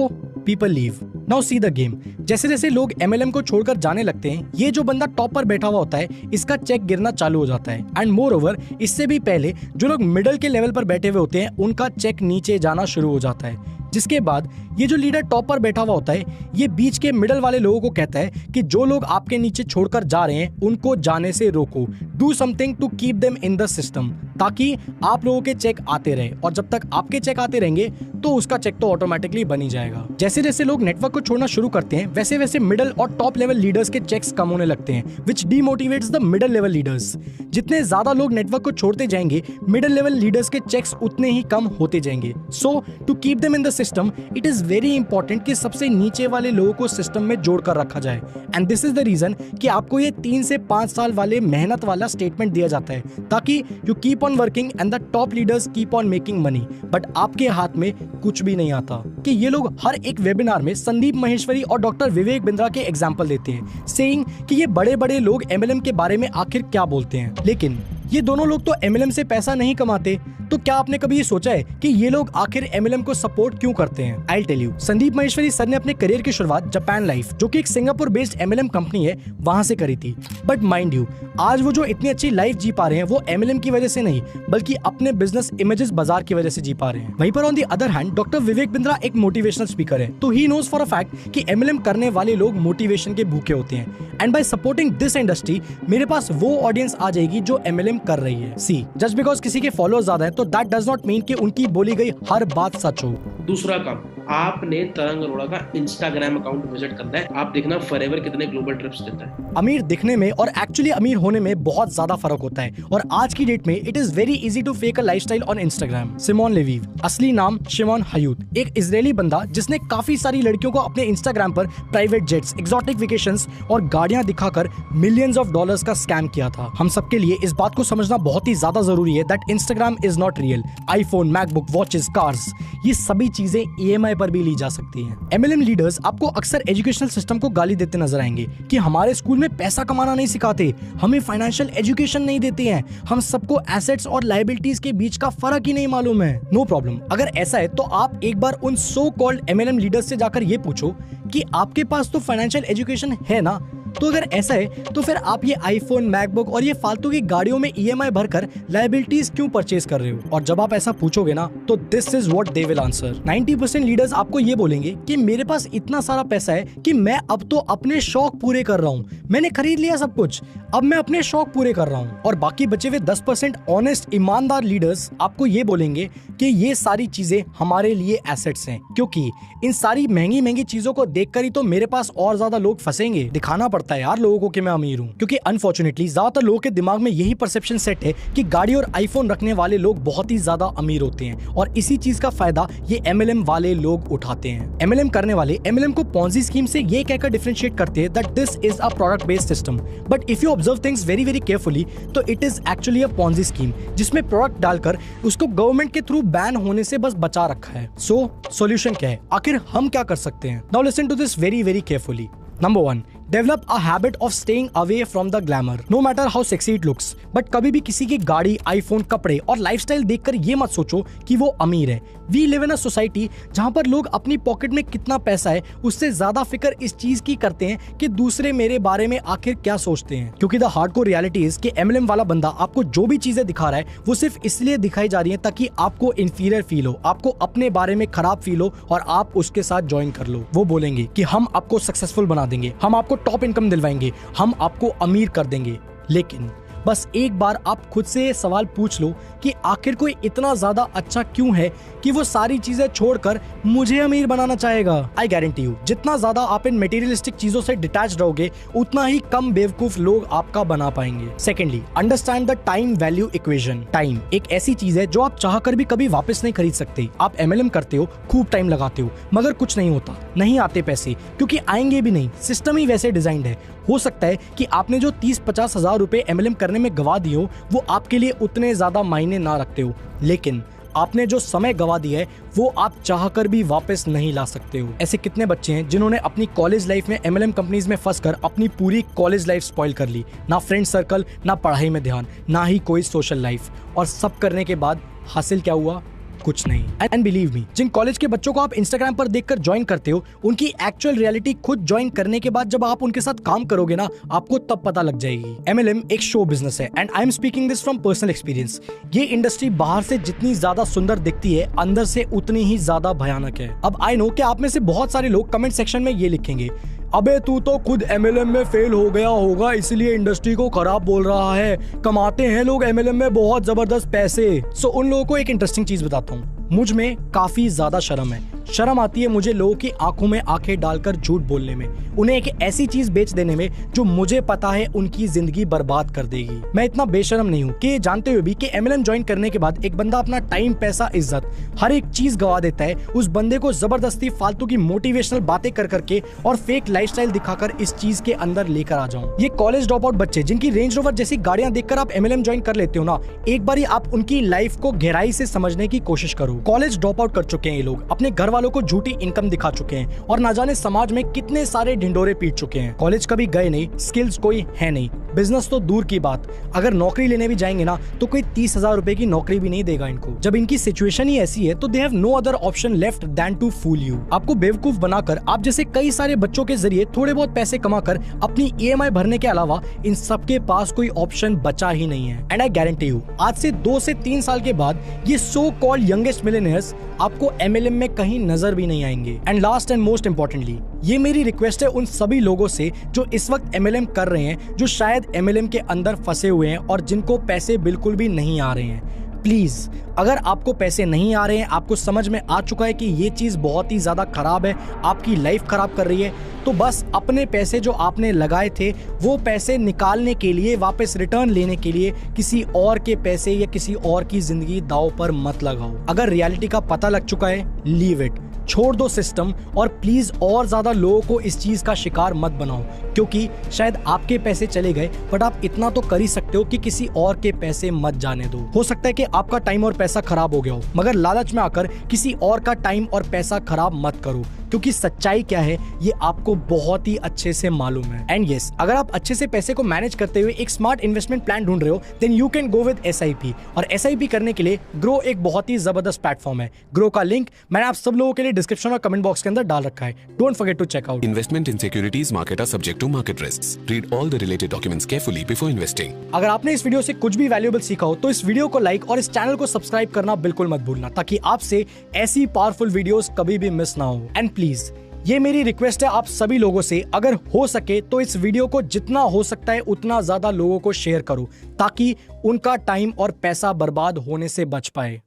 people leave। Now see the game। जैसे जैसे लोग MLM को छोड़कर जाने लगते हैं, ये जो बंदा टॉप पर बैठा हुआ होता है इसका चेक गिरना चालू हो जाता है। एंड मोर ओवर, इससे भी पहले जो लोग मिडल के लेवल पर बैठे हुए होते हैं उनका चेक नीचे जाना शुरू हो जाता है। जिसके बाद ये जो लीडर टॉप पर बैठा हुआ होता है ये बीच के मिडल वाले लोगों को कहता है कि जो लोग आपके नीचे छोड़कर जा रहे हैं उनको जाने से रोको। Do something to keep them in the system, ताकि आप लोगों के चेक आते रहे, और जब तक आपके चेक आते रहेंगे तो उसका चेक तो ऑटोमेटिकली बन ही जाएगा। जैसे जैसे लोग नेटवर्क को छोड़ना शुरू करते हैं वैसे वैसे मिडल और टॉप लेवल लीडर्स के चेक्स कम होने लगते हैं, which demotivates the middle level leaders. जितने ज्यादा लोग नेटवर्क को छोड़ते जाएंगे मिडल लेवल लीडर्स के चेक्स उतने ही कम होते जाएंगे। So to keep them in the system it is very important कि सबसे नीचे वाले लोगों को सिस्टम में जोड़कर रखा जाए। And this is the reason कि आपको ये 3 से 5 साल वाले मेहनत वाला स्टेटमेंट दिया जाता है, ताकि you keep on working and the top leaders keep on making money. But आपके हाथ में कुछ भी नहीं आता। कि ये लोग हर एक वेबिनार में संदीप महेश्वरी और डॉक्टर विवेक बिंद्रा के एग्जाम्पल देते हैं, सेइंग कि ये बड़े बड़े लोग MLM के बारे में आखिर क्या बोलते हैं। लेकिन ये दोनों लोग तो MLM से पैसा नहीं कमाते, तो क्या आपने कभी ये सोचा है कि ये लोग आखिर MLM को सपोर्ट क्यों करते हैं? I tell you. Sandeep Maheshwari sir ने अपने करियर की शुरुआत जापान लाइफ, जो कि एक सिंगापुर बेस्ड MLM कंपनी है, वहां से करी थी। बट माइंड यू, आज वो जो इतनी अच्छी लाइफ जी पा रहे हैं वो MLM की वजह से नहीं, बल्कि अपने बिजनेस इमेजेस बाजार की वजह से जी पा रहे हैं। वहीं पर on the other hand doctor Vivek Bindra एक मोटिवेशनल स्पीकर है, तो he knows for a fact कि MLM करने वाले लोग मोटिवेशन के भूखे होते हैं। And bye supporting this industry मेरे पास वो ऑडियंस आ जाएगी जो MLM कर रही है। सी, जस्ट बिकॉज किसी के फॉलोअर्स ज्यादा है तो दैट डज नॉट मीन कि उनकी बोली गई हर बात सच हो। दूसरा काम, आपने तरंग अरोड़ा का इंस्टाग्राम अकाउंट विजिट करना है। आप देखना फॉरएवर कितने ग्लोबल ट्रिप्स देता है। अमीर दिखने में और एक्चुअली अमीर होने में बहुत ज्यादा फर्क होता है, और आज की डेट में it is very easy to fake a lifestyle on Instagram. Simon Leviev, असली नाम शिमोन हयूत, एक इजरायली बंदा जिसने काफी सारी लड़कियों को अपने इंस्टाग्राम पर प्राइवेट जेट्स, एक्सोटिक वेकेशंस और गाड़ियां दिखाकर मिलियंस ऑफ डॉलर्स का स्कैम किया था। हम सबके लिए इस बात को समझना बहुत ही ज्यादा जरूरी है that Instagram is not real. IPhone, MacBook, watches, cars, ये सभी चीजें EMI पर भी ली जा सकती है। MLM लीडर्स आपको अक्सर एजुकेशनल सिस्टम को गाली देते नजर आएंगे कि हमारे स्कूल में पैसा कमाना नहीं सिखाते, हमें फाइनेंशियल एजुकेशन नहीं देते हैं, हम सबको एसेट्स और लायबिलिटीज के बीच का फर्क ही नहीं मालूम है। नो प्रॉब्लम, अगर ऐसा है तो आप एक बार उन सो कॉल्ड MLM लीडर्स से जाकर ये पूछो कि आपके पास तो फाइनेंशियल एजुकेशन है ना। तो अगर ऐसा है तो फिर आप ये आईफोन, मैकबुक और ये फालतू की गाड़ियों में EMI भरकर लायबिलिटीज क्यों परचेज कर रहे हो? और जब आप ऐसा पूछोगे ना तो this is what they will answer. 90% leaders आपको ये बोलेंगे कि मेरे पास इतना सारा पैसा है कि मैं अब तो अपने शौक पूरे कर रहा हूँ, मैंने खरीद लिया सब कुछ, अब मैं अपने शौक पूरे कर रहा हूँ। और बाकी बचे हुए 10% ऑनेस्ट ईमानदार लीडर्स आपको ये बोलेंगे कि ये सारी चीजें हमारे लिए एसेट्स हैं, क्योंकि इन सारी महंगी महंगी चीजों को देखकर ही तो मेरे पास और ज्यादा लोग फंसेंगे। दिखाना पड़ता है यार लोगों को कि मैं अमीर हूँ, क्योंकि अनफॉर्चुनेटली ज्यादातर लोगों के दिमाग में यही परसेप्शन सेट है कि गाड़ी और आईफोन रखने वाले लोग बहुत ही ज्यादा अमीर होते हैं, और इसी चीज का फायदा ये MLM वाले लोग उठाते हैं। MLM करने वाले MLM को पॉन्जी स्कीम से ये कहकर डिफरेंशिएट करते हैं that this is a product based system, but if you observe things very very carefully तो it is actually a Ponzi scheme जिसमें प्रोडक्ट डालकर उसको गवर्नमेंट के थ्रू बैन होने से बस बचा रखा है। सो सॉल्यूशन क्या है? आखिर हम क्या कर सकते हैं? Now listen to this very very carefully. Number 1, develop a habit of staying away from the glamour. No matter how sexy it looks, but कभी भी किसी की गाड़ी, आईफोन, कपड़े और लाइफस्टाइल देखकर ये मत सोचो कि वो अमीर है। We live in a society जहाँ पर लोग अपनी पॉकेट में कितना पैसा है उससे ज्यादा फिक्र इस चीज की करते हैं कि दूसरे मेरे बारे में आखिर क्या सोचते हैं, क्योंकि द हार्डकोर रियलिटी इज कि MLM वाला बंदा आपको जो भी चीजें दिखा रहा है वो सिर्फ इसलिए दिखाई जा रही है ताकि आपको इंफीरियर फील हो, आपको अपने बारे में खराब फील हो और आप उसके साथ ज्वाइन कर लो। वो बोलेंगे कि हम आपको सक्सेसफुल बना देंगे, हम आपको टॉप इनकम दिलवाएंगे, हम आपको अमीर कर देंगे। लेकिन बस एक बार आप खुद से ये सवाल पूछ लो कि आखिर कोई इतना ज्यादा अच्छा क्यों है कि वो सारी चीजें छोड़कर मुझे अमीर बनाना चाहेगा। आई गारंटी यू जितना ज्यादा आप इन मटेरियलिस्टिक चीजों से डिटैच्ड रहोगे उतना ही कम बेवकूफ लोग आपका बना पाएंगे। Secondly, understand the time value equation. Time एक ऐसी चीज है जो आप चाहकर भी कभी वापस नहीं खरीद सकते। आप MLM करते हो, खूब टाइम लगाते हो, मगर कुछ नहीं होता, नहीं आते पैसे, क्योंकि आएंगे भी नहीं, सिस्टम ही वैसे डिजाइंड है। हो सकता है कि आपने जो 30-50 हजार रुपए MLM करने में गवा दिए हो वो आपके लिए उतने ज्यादा मायने ना रखते हो, लेकिन आपने जो समय गवा दिया है वो आप चाहकर भी वापस नहीं ला सकते हो। ऐसे कितने बच्चे हैं जिन्होंने अपनी कॉलेज लाइफ में MLM कंपनीज में फंसकर अपनी पूरी कॉलेज लाइफ स्पॉइल कर ली, ना फ्रेंड सर्कल, ना पढ़ाई में ध्यान, ना ही कोई सोशल लाइफ, और सब करने के बाद हासिल क्या हुआ? कुछ नहीं। एंड बिलीव मी, जिन कॉलेज के बच्चों को आप इंस्टाग्राम पर देखकर ज्वाइन करते हो उनकी एक्चुअल रियलिटी खुद ज्वाइन करने के बाद जब आप उनके साथ काम करोगे ना आपको तब पता लग जाएगी। MLM एक शो बिजनेस है and I am speaking this from personal experience. ये इंडस्ट्री बाहर से जितनी ज्यादा सुंदर दिखती है अंदर से उतनी ही ज्यादा भयानक है। अब आई नो कि आप में से बहुत सारे लोग कमेंट सेक्शन में ये लिखेंगे, अबे तू तो खुद MLM में फेल हो गया होगा इसलिए इंडस्ट्री को खराब बोल रहा है, कमाते हैं लोग MLM में बहुत जबरदस्त पैसे। सो उन लोगों को एक इंटरेस्टिंग चीज बताता हूँ, मुझ में काफी ज्यादा शर्म है। शर्म आती है मुझे लोगों की आंखों में आंखें डालकर झूठ बोलने में, उन्हें एक ऐसी चीज बेच देने में जो मुझे पता है उनकी जिंदगी बर्बाद कर देगी। मैं इतना बेशर्म नहीं हूँ कि जानते हुए भी कि MLM ज्वाइन करने के बाद एक बंदा अपना टाइम, पैसा, इज्जत, हर एक चीज गवा देता है उस बंदे को जबरदस्ती फालतू की मोटिवेशनल बातें कर करके और फेक लाइफस्टाइल दिखाकर इस चीज के अंदर लेकर आ जाऊं। ये कॉलेज ड्रॉप आउट बच्चे जिनकी रेंज रोवर जैसी गाड़ियां देखकर आप MLM ज्वाइन कर लेते हो ना, एक बार आप उनकी लाइफ को गहराई से समझने की कोशिश करो। कॉलेज ड्रॉप आउट कर चुके हैं ये लोग, अपने घर वालों को झूठी इनकम दिखा चुके हैं और ना जाने समाज में कितने सारे ढिंडोरे पीट चुके हैं। कॉलेज कभी गए नहीं, स्किल्स कोई है नहीं, बिजनेस तो दूर की बात, अगर नौकरी लेने भी जाएंगे ना तो कोई 30,000 रुपए की नौकरी भी नहीं देगा इनको। जब इनकी सिचुएशन ही ऐसी है तो they have no other option left then to fool you. आपको बेवकूफ बनाकर आप जैसे कई सारे बच्चों के जरिए थोड़े बहुत पैसे कमाकर अपनी EMI भरने के अलावा इन सबके पास कोई ऑप्शन बचा ही नहीं है। एंड आई गारंटी यू आज से 2 से 3 साल के बाद ये सो कॉल्ड यंगेस्ट मिलियनेयर्स आपको MLM में कहीं नजर भी नहीं आएंगे। And last and most importantly ये मेरी रिक्वेस्ट है उन सभी लोगों से जो इस वक्त MLM कर रहे हैं, जो शायद MLM के अंदर फंसे हुए हैं और जिनको पैसे बिल्कुल भी नहीं आ रहे हैं। प्लीज अगर आपको पैसे नहीं आ रहे हैं, आपको समझ में आ चुका है कि ये चीज बहुत ही ज्यादा खराब है, आपकी लाइफ खराब कर रही है, तो बस अपने पैसे जो आपने लगाए थे वो पैसे निकालने के लिए, वापस रिटर्न लेने के लिए किसी और के पैसे या किसी और की जिंदगी दांव पर मत लगाओ। अगर रियलिटी का पता लग चुका है, लीव इट, छोड़ दो सिस्टम और प्लीज और ज्यादा लोगों को इस चीज का शिकार मत बनाओ, क्योंकि शायद आपके पैसे चले गए, बट आप इतना तो कर ही सकते हो कि किसी और के पैसे मत जाने दो। हो सकता है कि आपका टाइम और पैसा खराब हो गया हो, मगर लालच में आकर किसी और का टाइम और पैसा खराब मत करो, क्योंकि सच्चाई क्या है ये आपको बहुत ही अच्छे से मालूम है। एंड यस, अगर आप अच्छे से पैसे को मैनेज करते हुए एक स्मार्ट इन्वेस्टमेंट प्लान ढूंढ रहे हो, then you can go with SIP। और SIP करने के लिए ग्रो एक बहुत ही जबरदस्त प्लेटफॉर्म है। ग्रो का लिंक मैंने आप सब लोगों के लिए डिस्क्रिप्शन और कमेंट बॉक्स के अंदर डाल रखा है। Don't forget to check out. Investment in securities market are subject to market risks. Read all the related documents carefully before investing. अगर आपने इस वीडियो से कुछ भी वैल्यूएबल सीखा हो तो इस वीडियो को लाइक और इस चैनल को सब्सक्राइब करना बिल्कुल मत भूलना, ताकि आपसे ऐसी पावरफुल वीडियोस कभी भी मिस ना हो। एंड प्लीज, ये मेरी रिक्वेस्ट है आप सभी लोगों से, अगर हो सके तो इस वीडियो को जितना हो सकता है उतना ज्यादा लोगों को शेयर करो, ताकि उनका टाइम और पैसा बर्बाद होने से बच पाए।